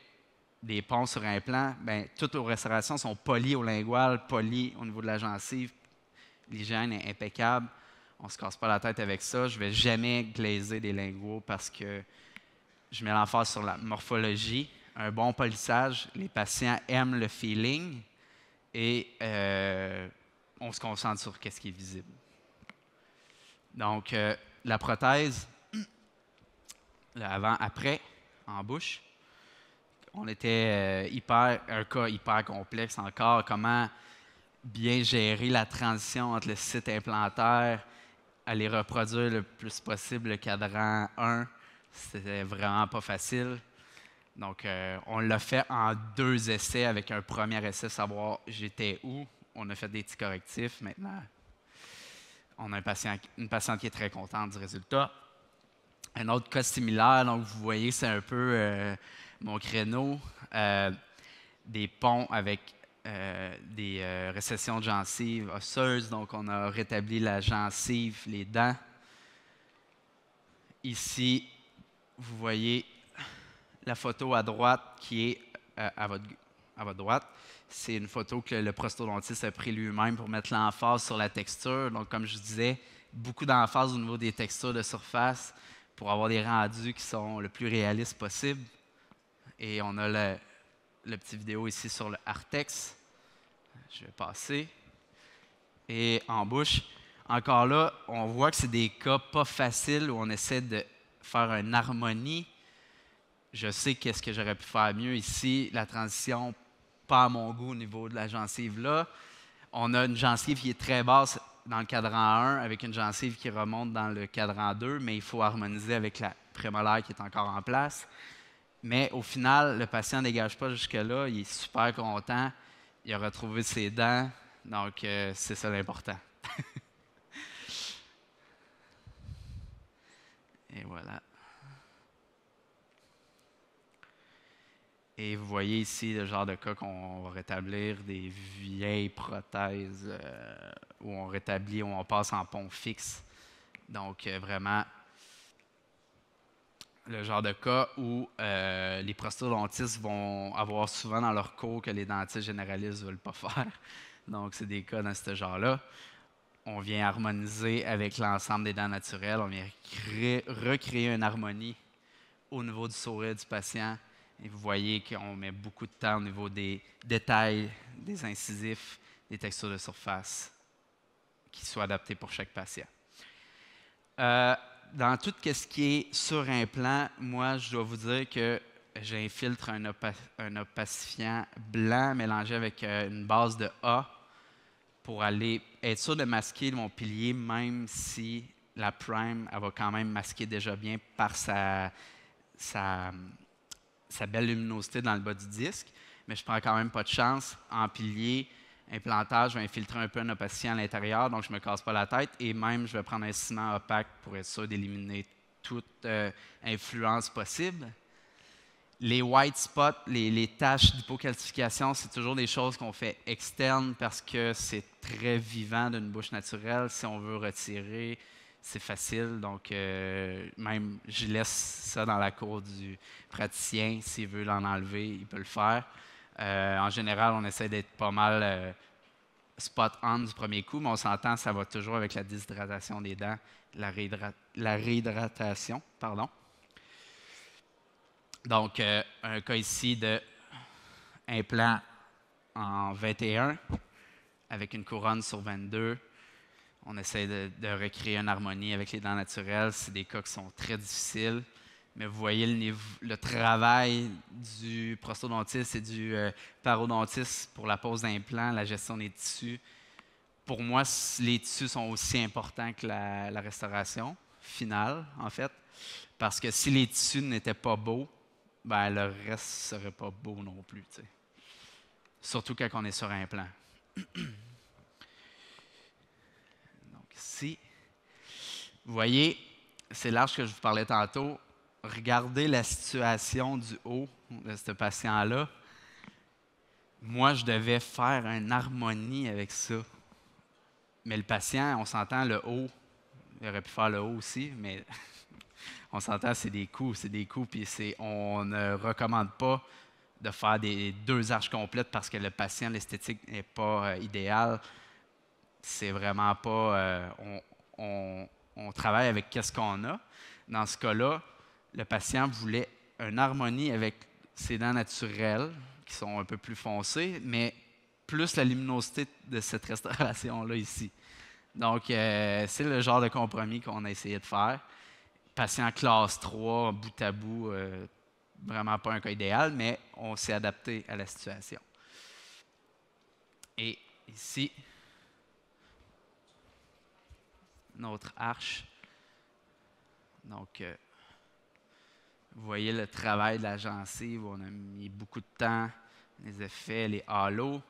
des ponts sur implant, bien, toutes nos restaurations sont polies au lingual, polies au niveau de la gencive. L'hygiène est impeccable. On ne se casse pas la tête avec ça. Je ne vais jamais glazer des linguaux parce que je mets l'emphase sur la morphologie. Un bon polissage, les patients aiment le feeling et on se concentre sur ce qui est visible. Donc, la prothèse, avant-après, en bouche. On était un cas hyper complexe encore. Comment bien gérer la transition entre le site implantaire, aller reproduire le plus possible le cadran 1. C'était vraiment pas facile. Donc, on l'a fait en 2 essais avec un premier essai, savoir j'étais où. On a fait des petits correctifs. Maintenant, on a une patiente qui est très contente du résultat. Un autre cas similaire, donc vous voyez, c'est un peu mon créneau. Des ponts avec des récessions de gencives osseuses. Donc, on a rétabli la gencive, les dents. Ici, vous voyez la photo à droite qui est à votre droite. C'est une photo que le prosthodontiste a pris lui-même pour mettre l'emphase sur la texture. Donc, comme je disais, beaucoup d'emphase au niveau des textures de surface pour avoir des rendus qui sont le plus réalistes possible. Et on a le petit vidéo ici sur le Artex. Je vais passer. Et en bouche, encore là, on voit que c'est des cas pas faciles où on essaie de faire une harmonie. Je sais qu'est-ce que j'aurais pu faire mieux ici. La transition, pas à mon goût au niveau de la gencive là. On a une gencive qui est très basse dans le cadran 1 avec une gencive qui remonte dans le cadran 2, mais il faut harmoniser avec la prémolaire qui est encore en place. Mais au final, le patient ne dégage pas jusque-là. Il est super content. Il a retrouvé ses dents. Donc, c'est ça l'important. Et voilà. Et vous voyez ici le genre de cas qu'on va rétablir, des vieilles prothèses où on rétablit, où on passe en pont fixe. Donc, vraiment, le genre de cas où les prosthodontistes vont avoir souvent dans leur cours que les dentistes généralistes ne veulent pas faire. Donc, c'est des cas dans ce genre-là. On vient harmoniser avec l'ensemble des dents naturelles. On vient recréer une harmonie au niveau du sourire du patient. Et vous voyez qu'on met beaucoup de temps au niveau des détails, des incisifs, des textures de surface qui soient adaptées pour chaque patient. Dans tout ce qui est sur implant, moi, je dois vous dire que j'infiltre un opacifiant blanc mélangé avec une base de A pour aller être sûr de masquer mon pilier, même si la prime, elle va quand même masquer déjà bien par sa belle luminosité dans le bas du disque. Mais je ne prends quand même pas de chance. En pilier, implantage, je vais infiltrer un peu un opacité à l'intérieur, donc je ne me casse pas la tête. Et même, je vais prendre un ciment opaque pour être sûr d'éliminer toute influence possible. Les white spots, les taches d'hypocalcification, c'est toujours des choses qu'on fait externes parce que c'est très vivant d'une bouche naturelle. Si on veut retirer, c'est facile. Donc, même, je laisse ça dans la cour du praticien. S'il veut l'en enlever, il peut le faire. En général, on essaie d'être pas mal spot-on du premier coup, mais on s'entend, ça va toujours avec la déshydratation des dents, la réhydratation, pardon. Donc, un cas ici d'implant en 21 avec une couronne sur 22. On essaie de recréer une harmonie avec les dents naturelles. C'est des cas qui sont très difficiles. Mais vous voyez le travail du prosthodontiste et du parodontiste pour la pose d'implants, la gestion des tissus. Pour moi, les tissus sont aussi importants que la restauration finale, en fait. Parce que si les tissus n'étaient pas beaux, ben, le reste ne serait pas beau non plus. T'sais. Surtout quand on est sur un plan. Donc ici, vous voyez, c'est l'arche que je vous parlais tantôt. Regardez la situation du haut de ce patient-là. Moi, je devais faire une harmonie avec ça. Mais le patient, on s'entend, le haut, il aurait pu faire le haut aussi, mais on s'entend, c'est des coups, puis on ne recommande pas de faire des 2 arches complètes parce que le patient, l'esthétique n'est pas idéale. C'est vraiment pas... on travaille avec qu'est-ce qu'on a. Dans ce cas-là, le patient voulait une harmonie avec ses dents naturelles, qui sont un peu plus foncées, mais plus la luminosité de cette restauration-là ici. Donc, c'est le genre de compromis qu'on a essayé de faire. Patient classe 3, bout à bout, vraiment pas un cas idéal, mais on s'est adapté à la situation. Et ici, notre arche. Donc, vous voyez le travail de la gencive, on a mis beaucoup de temps, les effets, les halos,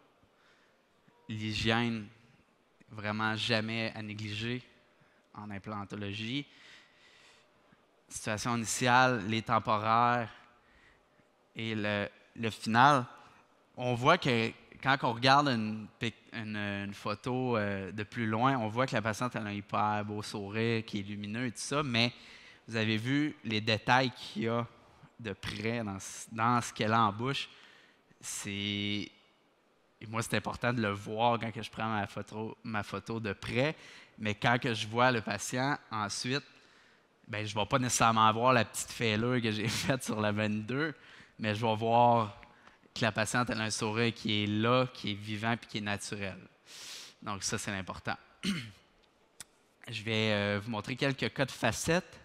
l'hygiène, vraiment jamais à négliger en implantologie. Situation initiale, les temporaires et le final. On voit que quand on regarde une photo de plus loin, on voit que la patiente a un hyper beau sourire qui est lumineux et tout ça, mais vous avez vu les détails qu'il y a de près dans ce qu'elle a en bouche. Et moi, c'est important de le voir quand je prends ma photo de près, mais quand que je vois le patient ensuite, ben, je ne vais pas nécessairement voir la petite fêlure que j'ai faite sur la 22, mais je vais voir que la patiente a un sourire qui est là, qui est vivant et qui est naturel. Donc ça, c'est l'important. Je vais vous montrer quelques cas de facettes.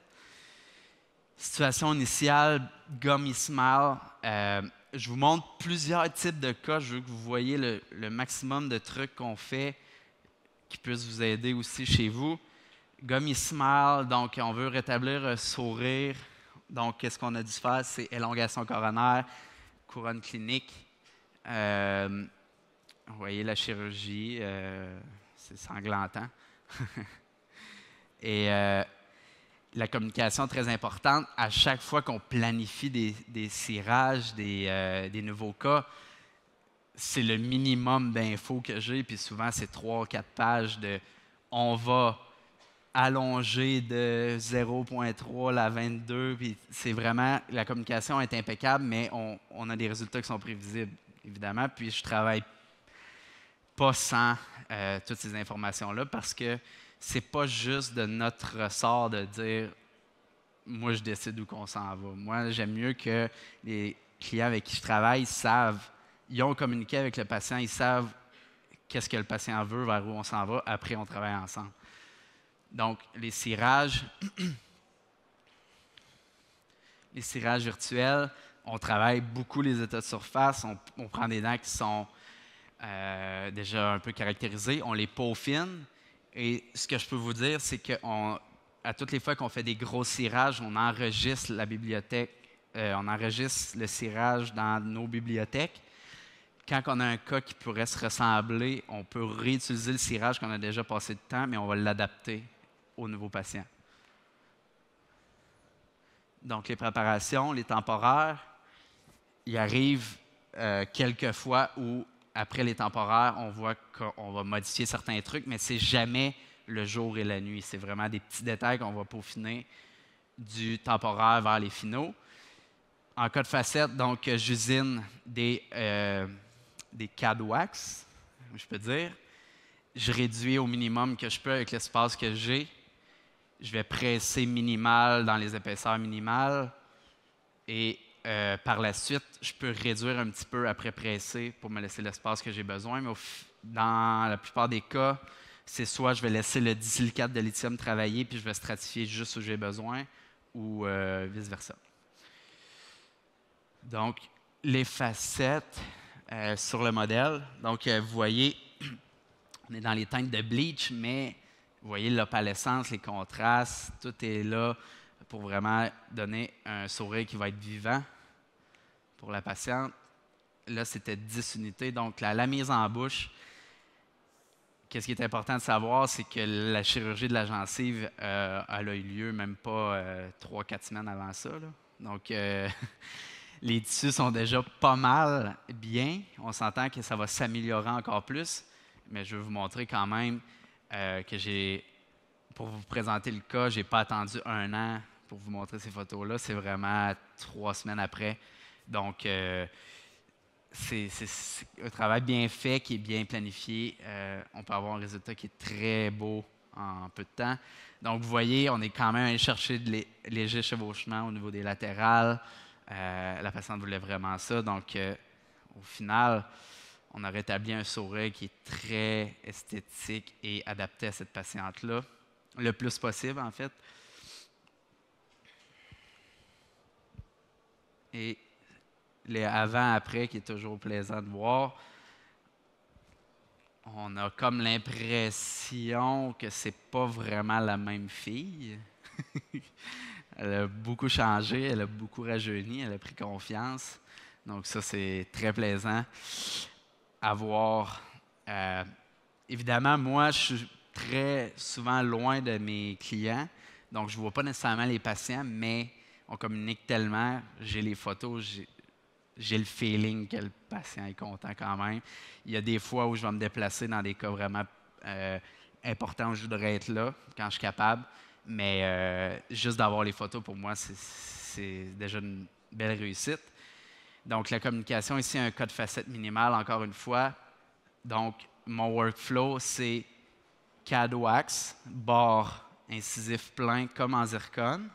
Situation initiale, gummy smile. Je vous montre plusieurs types de cas. Je veux que vous voyez le maximum de trucs qu'on fait qui puissent vous aider aussi chez vous. Gummy smile, donc on veut rétablir un sourire. Donc, qu'est-ce qu'on a dû faire? C'est élongation coronaire, couronne clinique. Vous voyez la chirurgie, c'est sanglantant. Et la communication très importante. À chaque fois qu'on planifie des cirages, des nouveaux cas, c'est le minimum d'infos que j'ai. Puis souvent, c'est 3 ou 4 pages de « on va allonger de 0,3 la 22 ». Puis c'est vraiment, la communication est impeccable, mais on a des résultats qui sont prévisibles, évidemment. Puis je travaille pas sans toutes ces informations-là parce que c'est pas juste de notre ressort de dire « moi, je décide où qu'on s'en va ». Moi, j'aime mieux que les clients avec qui je travaille savent, ils ont communiqué avec le patient, ils savent qu'est-ce que le patient veut, vers où on s'en va, après on travaille ensemble. Donc, les cirages virtuels, on travaille beaucoup les états de surface, on prend des dents qui sont déjà un peu caractérisés, on les peaufine. Et ce que je peux vous dire, c'est qu'à toutes les fois qu'on fait des gros cirages, on enregistre la bibliothèque, on enregistre le cirage dans nos bibliothèques. Quand on a un cas qui pourrait se ressembler, on peut réutiliser le cirage qu'on a déjà passé de temps, mais on va l'adapter au nouveau patient. Donc, les préparations, les temporaires, il arrive quelques fois où, après les temporaires, on voit qu'on va modifier certains trucs, mais ce n'est jamais le jour et la nuit. C'est vraiment des petits détails qu'on va peaufiner du temporaire vers les finaux. En cas de facette, donc, j'usine des CAD wax, je peux dire. Je réduis au minimum que je peux avec l'espace que j'ai. Je vais presser minimal dans les épaisseurs minimales. Et par la suite, je peux réduire un petit peu après presser pour me laisser l'espace que j'ai besoin. Mais dans la plupart des cas, c'est soit je vais laisser le disilicate de lithium travailler puis je vais stratifier juste où j'ai besoin ou vice-versa. Donc, les facettes sur le modèle. Donc, vous voyez, on est dans les teintes de bleach, mais vous voyez l'opalescence, les contrastes, tout est là pour vraiment donner un sourire qui va être vivant pour la patiente. Là, c'était 10 unités. Donc, la mise en bouche, qu'est-ce qui est important de savoir, c'est que la chirurgie de la gencive, elle a eu lieu même pas 3-4 semaines avant ça, là. Donc, les tissus sont déjà pas mal bien. On s'entend que ça va s'améliorer encore plus, mais je vais vous montrer quand même que pour vous présenter le cas, je n'ai pas attendu 1 an pour vous montrer ces photos-là. C'est vraiment 3 semaines après. Donc, c'est un travail bien fait, qui est bien planifié. On peut avoir un résultat qui est très beau en peu de temps. Donc, vous voyez, on est quand même allé chercher de légers chevauchements au niveau des latérales. La patiente voulait vraiment ça. Donc, au final, on a rétabli un sourire qui est très esthétique et adapté à cette patiente-là, le plus possible, en fait. Et les avant-après, qui est toujours plaisant de voir, on a comme l'impression que c'est pas vraiment la même fille. Elle a beaucoup changé, elle a beaucoup rajeuni, elle a pris confiance. Donc ça, c'est très plaisant à voir. Évidemment, moi, je suis très souvent loin de mes clients, donc je ne vois pas nécessairement les patients, mais on communique tellement, j'ai les photos, j'ai le feeling que le patient est content quand même. Il y a des fois où je vais me déplacer dans des cas vraiment importants où je voudrais être là, quand je suis capable. Mais juste d'avoir les photos, pour moi, c'est déjà une belle réussite. Donc, la communication, ici, un code facette minimal, encore une fois. Donc, mon workflow, c'est CAD wax, bord incisif plein comme en zircone,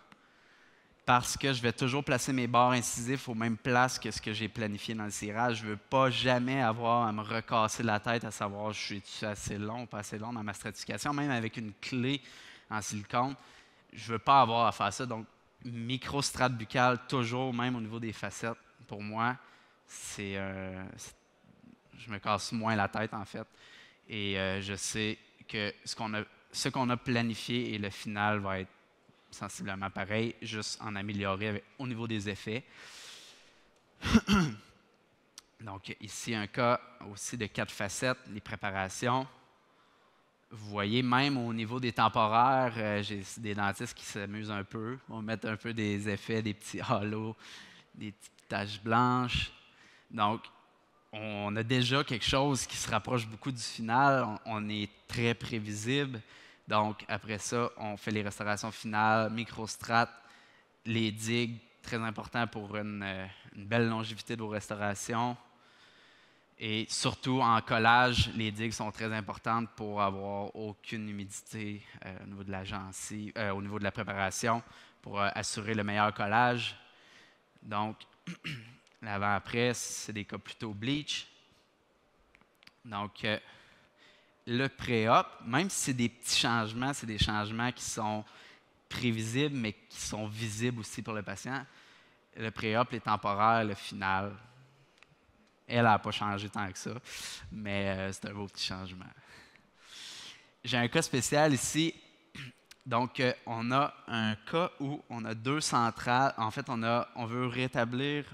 parce que je vais toujours placer mes bords incisifs aux mêmes places que ce que j'ai planifié dans le cirage. Je ne veux pas jamais avoir à me recasser la tête à savoir je suis assez long ou pas assez long dans ma stratification, même avec une clé en silicone. Je ne veux pas avoir à faire ça. Donc, micro-strat buccale, toujours, même au niveau des facettes. Pour moi, je me casse moins la tête, en fait. Et je sais que ce qu'on a planifié et le final va être sensiblement pareil, juste en améliorer au niveau des effets. Donc, ici, un cas aussi de 4 facettes, les préparations. Vous voyez, même au niveau des temporaires, j'ai des dentistes qui s'amusent un peu. On va mettre un peu des effets, des petits halos, des petites taches blanches. Donc, on a déjà quelque chose qui se rapproche beaucoup du final. On est très prévisible. Donc, après ça, on fait les restaurations finales, microstrat, les digues, très important pour une belle longévité de vos restaurations. Et surtout, en collage, les digues sont très importantes pour avoir aucune humidité au niveau de la gencive, au niveau de la préparation, pour assurer le meilleur collage. Donc, l'avant-après, c'est des cas plutôt bleach. Donc, le pré-op, même si c'est des petits changements, c'est des changements qui sont prévisibles, mais qui sont visibles aussi pour le patient. Le pré-op, les temporaires, le final, Elle n'a pas changé tant que ça, mais c'est un beau petit changement. J'ai un cas spécial ici. Donc, on a un cas où on a 2 centrales. En fait, on veut rétablir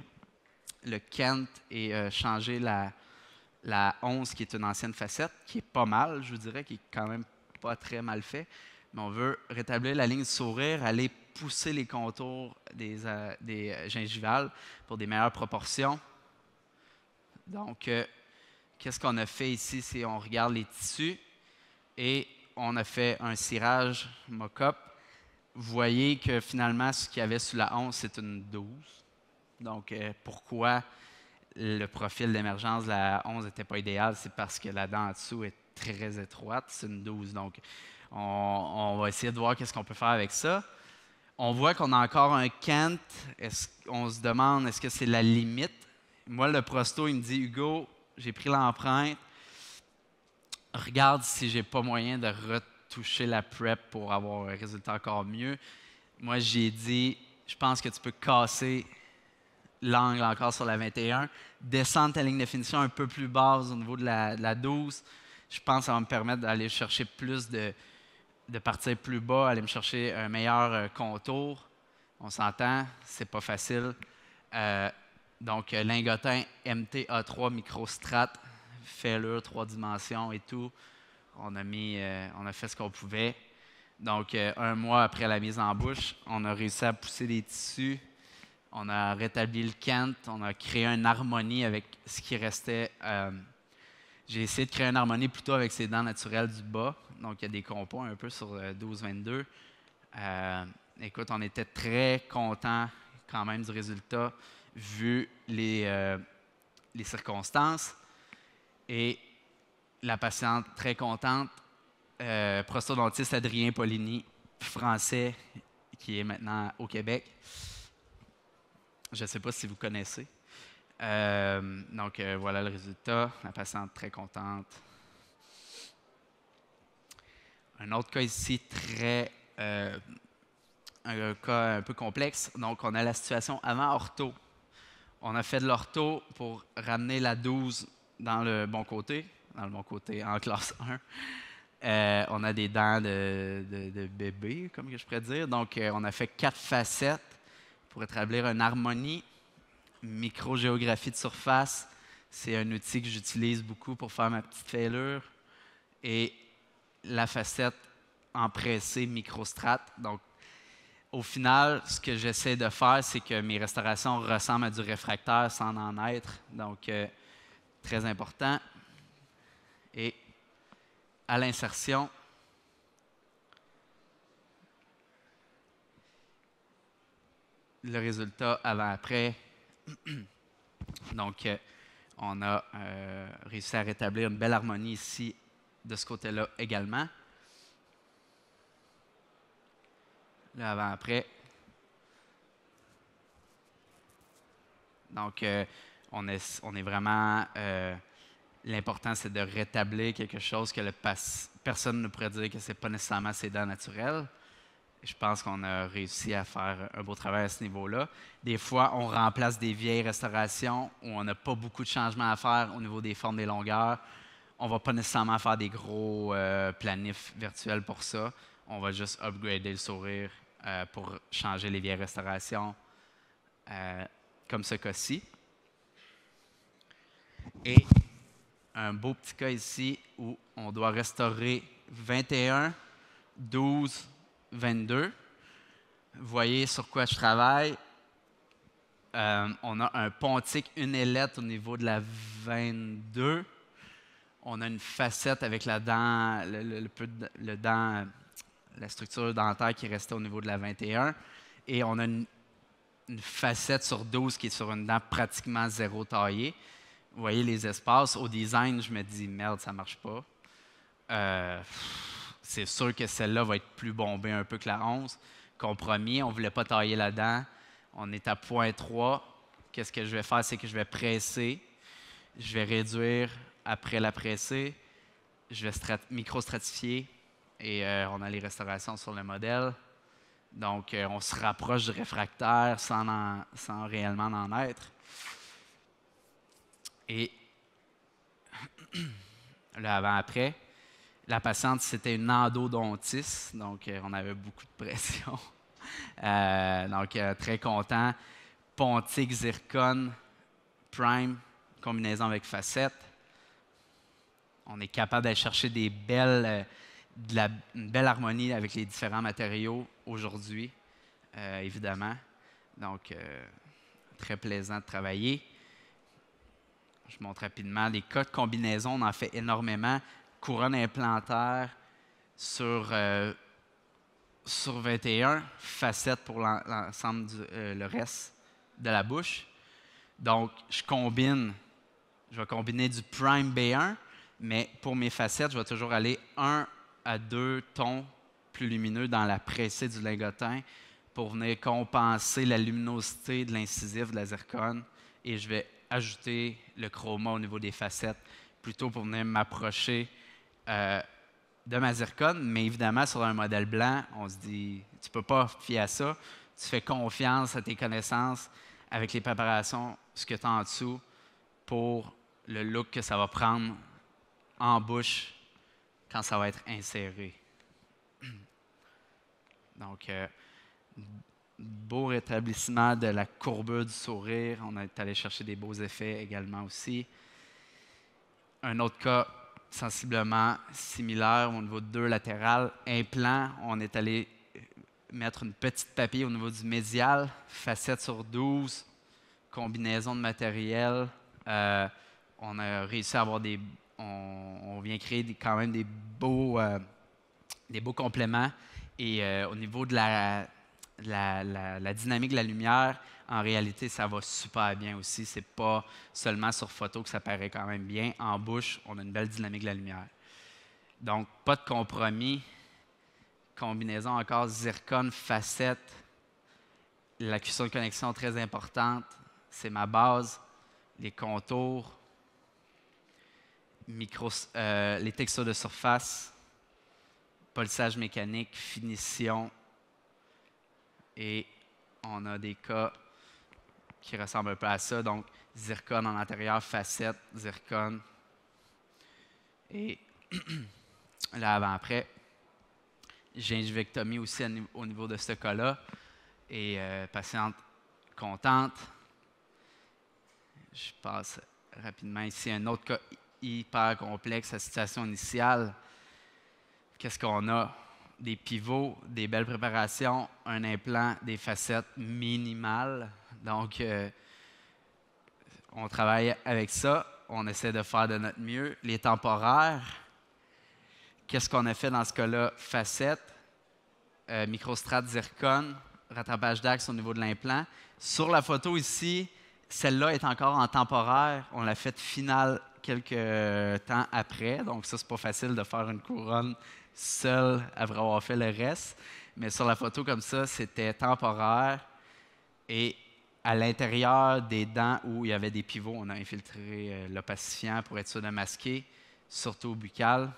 le Kent et changer la 11, qui est une ancienne facette, qui est pas mal, je vous dirais, qui est quand même pas très mal fait. Mais on veut rétablir la ligne de sourire, aller pousser les contours des gingivales pour des meilleures proportions. Donc, qu'est-ce qu'on a fait ici? C'est on regarde les tissus et on a fait un cirage mock-up. Vous voyez que finalement, ce qu'il y avait sur la 11, c'est une 12. Donc, pourquoi le profil d'émergence de la 11 n'était pas idéal? C'est parce que la dent en dessous est très étroite. C'est une 12. Donc, on va essayer de voir qu'est-ce qu'on peut faire avec ça. On voit qu'on a encore un Kent. On se demande, est-ce que c'est la limite? Moi, le prosto, il me dit, Hugo, j'ai pris l'empreinte. Regarde si j'ai pas moyen de retoucher la prep pour avoir un résultat encore mieux. Moi, j'ai dit, je pense que tu peux casser l'angle encore sur la 21, descendre ta ligne de finition un peu plus basse au niveau de la 12. Je pense que ça va me permettre d'aller chercher plus de partir plus bas, aller me chercher un meilleur contour. On s'entend, c'est pas facile. Donc, lingotin MTA3 microstrat, fêlure 3 dimensions et tout. On a fait ce qu'on pouvait. Donc, 1 mois après la mise en bouche, on a réussi à pousser les tissus. On a rétabli le Kent. On a créé une harmonie avec ce qui restait. J'ai essayé de créer une harmonie plutôt avec ses dents naturelles du bas. Donc, il y a des compas un peu sur 12-22. Écoute, on était très contents quand même du résultat vu les circonstances. Et la patiente très contente, prostodontiste Adrien Poligny, français, qui est maintenant au Québec. Je ne sais pas si vous connaissez. Donc, voilà le résultat. La patiente très contente. Un autre cas ici, un cas un peu complexe. Donc, on a la situation avant ortho. On a fait de l'ortho pour ramener la 12 dans le bon côté en classe 1. On a des dents de bébé, comme je pourrais dire. Donc, on a fait 4 facettes pour établir une harmonie. Microgéographie de surface, c'est un outil que j'utilise beaucoup pour faire ma petite fêlure. Et la facette en pressé microstrat. Donc, au final, ce que j'essaie de faire, c'est que mes restaurations ressemblent à du réfractaire sans en être. Donc, très important. Et à l'insertion, le résultat avant-après. Donc, on a réussi à rétablir une belle harmonie ici, de ce côté-là également. Le avant-après. Donc, on est vraiment... l'important, c'est de rétablir quelque chose que personne ne pourrait dire que ce n'est pas nécessairement ses dents naturelles. Je pense qu'on a réussi à faire un beau travail à ce niveau-là. Des fois, on remplace des vieilles restaurations où on n'a pas beaucoup de changements à faire au niveau des formes des longueurs. On ne va pas nécessairement faire des gros planifs virtuels pour ça. On va juste upgrader le sourire pour changer les vieilles restaurations, comme ce cas-ci. Et un beau petit cas ici où on doit restaurer 21, 12, 22. Vous voyez sur quoi je travaille. On a un pontique, une ailette au niveau de la 22. On a une facette avec la dent, la structure dentaire qui restait au niveau de la 21. Et on a une facette sur 12 qui est sur une dent pratiquement zéro taillée. Vous voyez les espaces. Au design, je me dis, merde, ça ne marche pas. C'est sûr que celle-là va être plus bombée un peu que la 11. Compromis, on ne voulait pas tailler la dent. On est à 0.3. Qu'est-ce que je vais faire? C'est que je vais presser. Je vais réduire après la presser. Je vais microstratifier. Et on a les restaurations sur le modèle. Donc, on se rapproche du réfractaire sans réellement en être. Et le avant-après, la patiente, c'était une endodontiste, donc on avait beaucoup de pression. Donc, très content. Pontique, zircone, prime, combinaison avec facettes. On est capable d'aller chercher une belle harmonie avec les différents matériaux aujourd'hui, évidemment. Donc, très plaisant de travailler. Je montre rapidement. Les cas de combinaison, on en fait énormément. Couronne implantaire sur 21, facettes pour l'ensemble le reste de la bouche. Donc, je vais combiner du Prime B1, mais pour mes facettes, je vais toujours aller 1 à 2 tons plus lumineux dans la pressée du lingotin pour venir compenser la luminosité de l'incisif de la zircone. Et je vais ajouter le chroma au niveau des facettes, plutôt pour venir m'approcher de ma zircone. Mais évidemment, sur un modèle blanc, on se dit, tu ne peux pas fier à ça. Tu fais confiance à tes connaissances avec les préparations, ce que tu as en dessous, pour le look que ça va prendre en bouche quand ça va être inséré. Donc, beau rétablissement de la courbure du sourire. On est allé chercher des beaux effets également aussi. Un autre cas sensiblement similaire au niveau de 2 latérales. Implant, on est allé mettre une petite papille au niveau du médial, facette sur 12, combinaison de matériel. On a réussi à avoir on vient créer quand même des beaux compléments. Et au niveau de la dynamique de la lumière, en réalité, ça va super bien aussi. Ce n'est pas seulement sur photo que ça paraît quand même bien. En bouche, on a une belle dynamique de la lumière. Donc, pas de compromis. Combinaison encore zircone, facette. La cuisson de connexion très importante. C'est ma base. Les contours. Les textures de surface. Polissage mécanique, finition. Et on a des cas qui ressemblent un peu à ça. Donc, zircone en intérieur, facette, zircone. Et là, avant-après, gingivectomie aussi au niveau de ce cas-là. Et patiente contente. Je passe rapidement ici. Un autre cas hyper complexe, la situation initiale. Qu'est-ce qu'on a? Des pivots, des belles préparations, un implant, des facettes minimales. Donc, on travaille avec ça. On essaie de faire de notre mieux. Les temporaires, qu'est-ce qu'on a fait dans ce cas-là? Facettes, microstrate zircone, rattrapage d'axe au niveau de l'implant. Sur la photo ici, celle-là est encore en temporaire. On l'a faite finale quelques temps après. Donc, ça, c'est pas facile de faire une couronne seul après avoir fait le reste. Mais sur la photo comme ça, c'était temporaire. Et à l'intérieur des dents où il y avait des pivots, on a infiltré l'opacifiant pour être sûr de masquer, surtout buccal.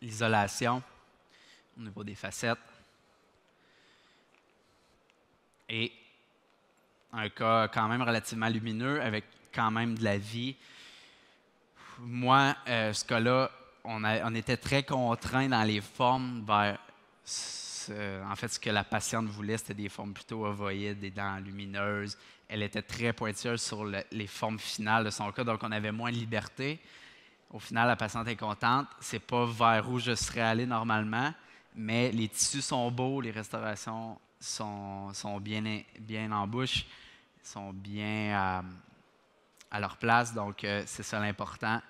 L'isolation au niveau des facettes. Et un cas quand même relativement lumineux avec quand même de la vie. Moi, ce cas-là, on était très contraints dans les formes vers en fait, ce que la patiente voulait, c'était des formes plutôt ovoïdes, des dents lumineuses. Elle était très pointilleuse sur les formes finales de son cas, donc on avait moins de liberté. Au final, la patiente est contente. Ce n'est pas vers où je serais allé normalement, mais les tissus sont beaux, les restaurations sont bien en bouche, sont bien à leur place. Donc, c'est ça l'important.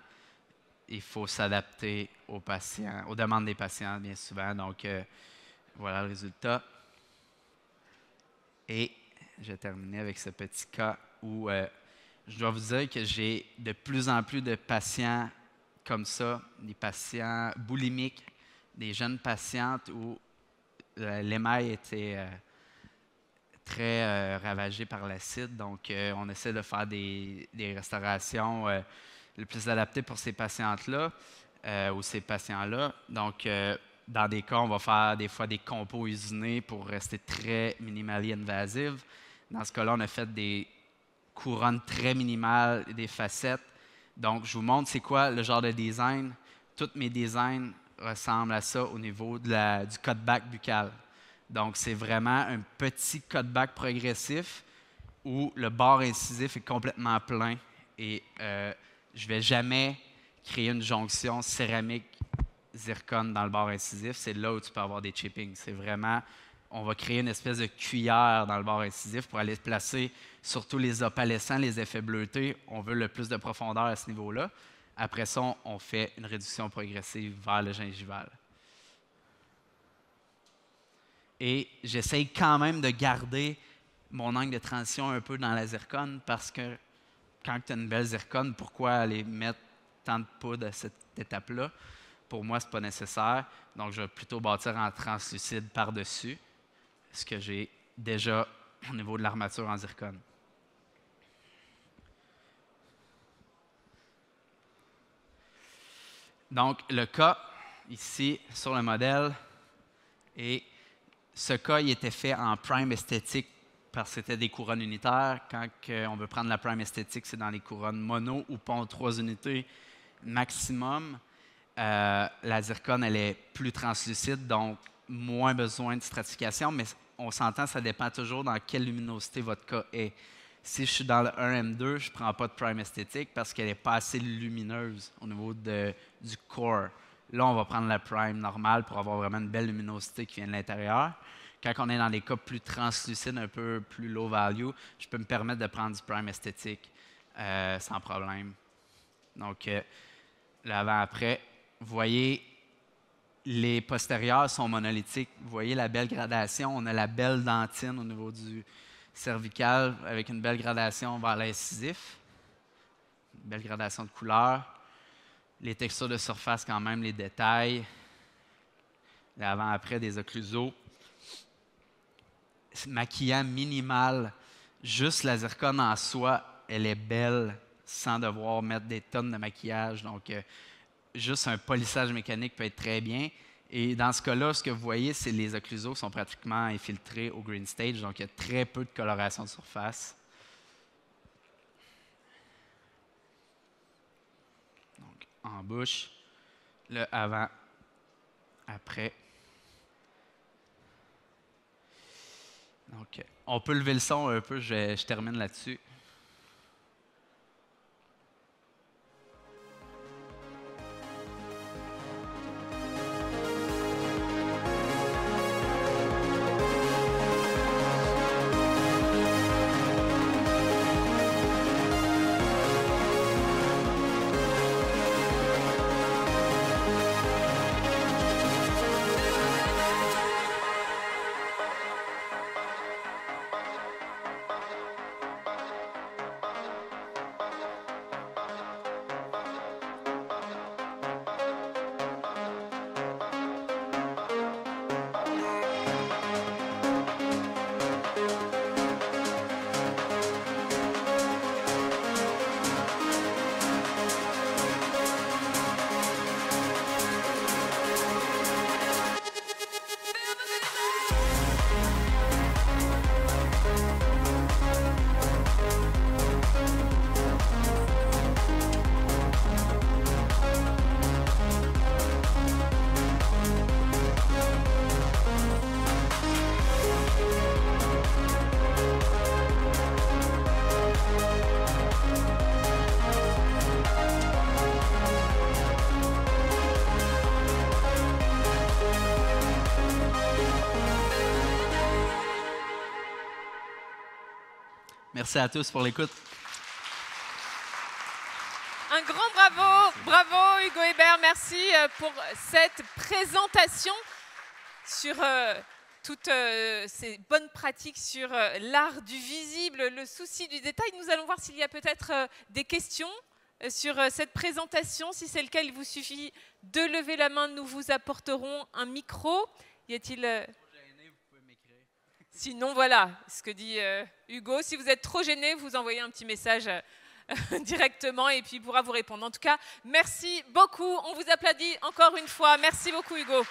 Il faut s'adapter aux patients, aux demandes des patients, bien souvent. Donc, voilà le résultat. Et je vais terminer avec ce petit cas où je dois vous dire que j'ai de plus en plus de patients comme ça, des patients boulimiques, des jeunes patientes où l'émail était très ravagé par l'acide. Donc, on essaie de faire des restaurations le plus adaptées pour ces patientes-là ou ces patients-là. Donc, dans des cas, on va faire des fois des compos usinés pour rester très minimally invasive. Dans ce cas-là, on a fait des couronnes très minimales, des facettes. Donc, je vous montre c'est quoi le genre de design. Tous mes designs ressemblent à ça au niveau du cutback buccal. Donc, c'est vraiment un petit cutback progressif où le bord incisif est complètement plein et je ne vais jamais créer une jonction céramique zircon dans le bord incisif. C'est là où tu peux avoir des chippings. C'est vraiment, on va créer une espèce de cuillère dans le bord incisif pour aller placer surtout les opalescents, les effets bleutés. On veut le plus de profondeur à ce niveau-là. Après ça, on fait une réduction progressive vers le gingival. Et j'essaye quand même de garder mon angle de transition un peu dans la zircone parce que quand tu as une belle zircone, pourquoi aller mettre tant de poudre à cette étape-là? Pour moi, ce n'est pas nécessaire. Donc, je vais plutôt bâtir en translucide par-dessus ce que j'ai déjà au niveau de l'armature en zircone. Donc, le cas ici sur le modèle, et ce cas, il était fait en prime esthétique parce que c'était des couronnes unitaires. Quand on veut prendre la prime esthétique, c'est dans les couronnes mono ou pont 3 unités maximum. La zircone, elle est plus translucide, donc moins besoin de stratification, mais on s'entend, ça dépend toujours dans quelle luminosité votre cas est. Si je suis dans le 1M2, je ne prends pas de prime esthétique parce qu'elle n'est pas assez lumineuse au niveau du core. Là, on va prendre la prime normale pour avoir vraiment une belle luminosité qui vient de l'intérieur. Quand on est dans des cas plus translucides, un peu plus low value, je peux me permettre de prendre du prime esthétique sans problème. Donc, l'avant-après, vous voyez, les postérieurs sont monolithiques. Vous voyez la belle gradation. On a la belle dentine au niveau du cervical avec une belle gradation vers l'incisif. Une belle gradation de couleur. Les textures de surface quand même, les détails. L'avant-après des occlusaux. Maquillant minimal. Juste la zircone en soi, elle est belle sans devoir mettre des tonnes de maquillage. Donc, juste un polissage mécanique peut être très bien. Et dans ce cas-là, ce que vous voyez, c'est les occlusaux qui sont pratiquement infiltrés au green stage. Donc, il y a très peu de coloration de surface. Donc, en bouche, le avant, après. Donc, on peut lever le son un peu, je termine là-dessus. Merci à tous pour l'écoute. Un grand bravo, bravo Hugo Hébert, merci pour cette présentation sur toutes ces bonnes pratiques sur l'art du visible, le souci du détail. Nous allons voir s'il y a peut-être des questions sur cette présentation. Si c'est le cas, il vous suffit de lever la main, nous vous apporterons un micro. Y a-t-il... Sinon, voilà ce que dit Hugo. Si vous êtes trop gêné, vous envoyez un petit message directement et puis il pourra vous répondre. En tout cas, merci beaucoup. On vous applaudit encore une fois. Merci beaucoup, Hugo.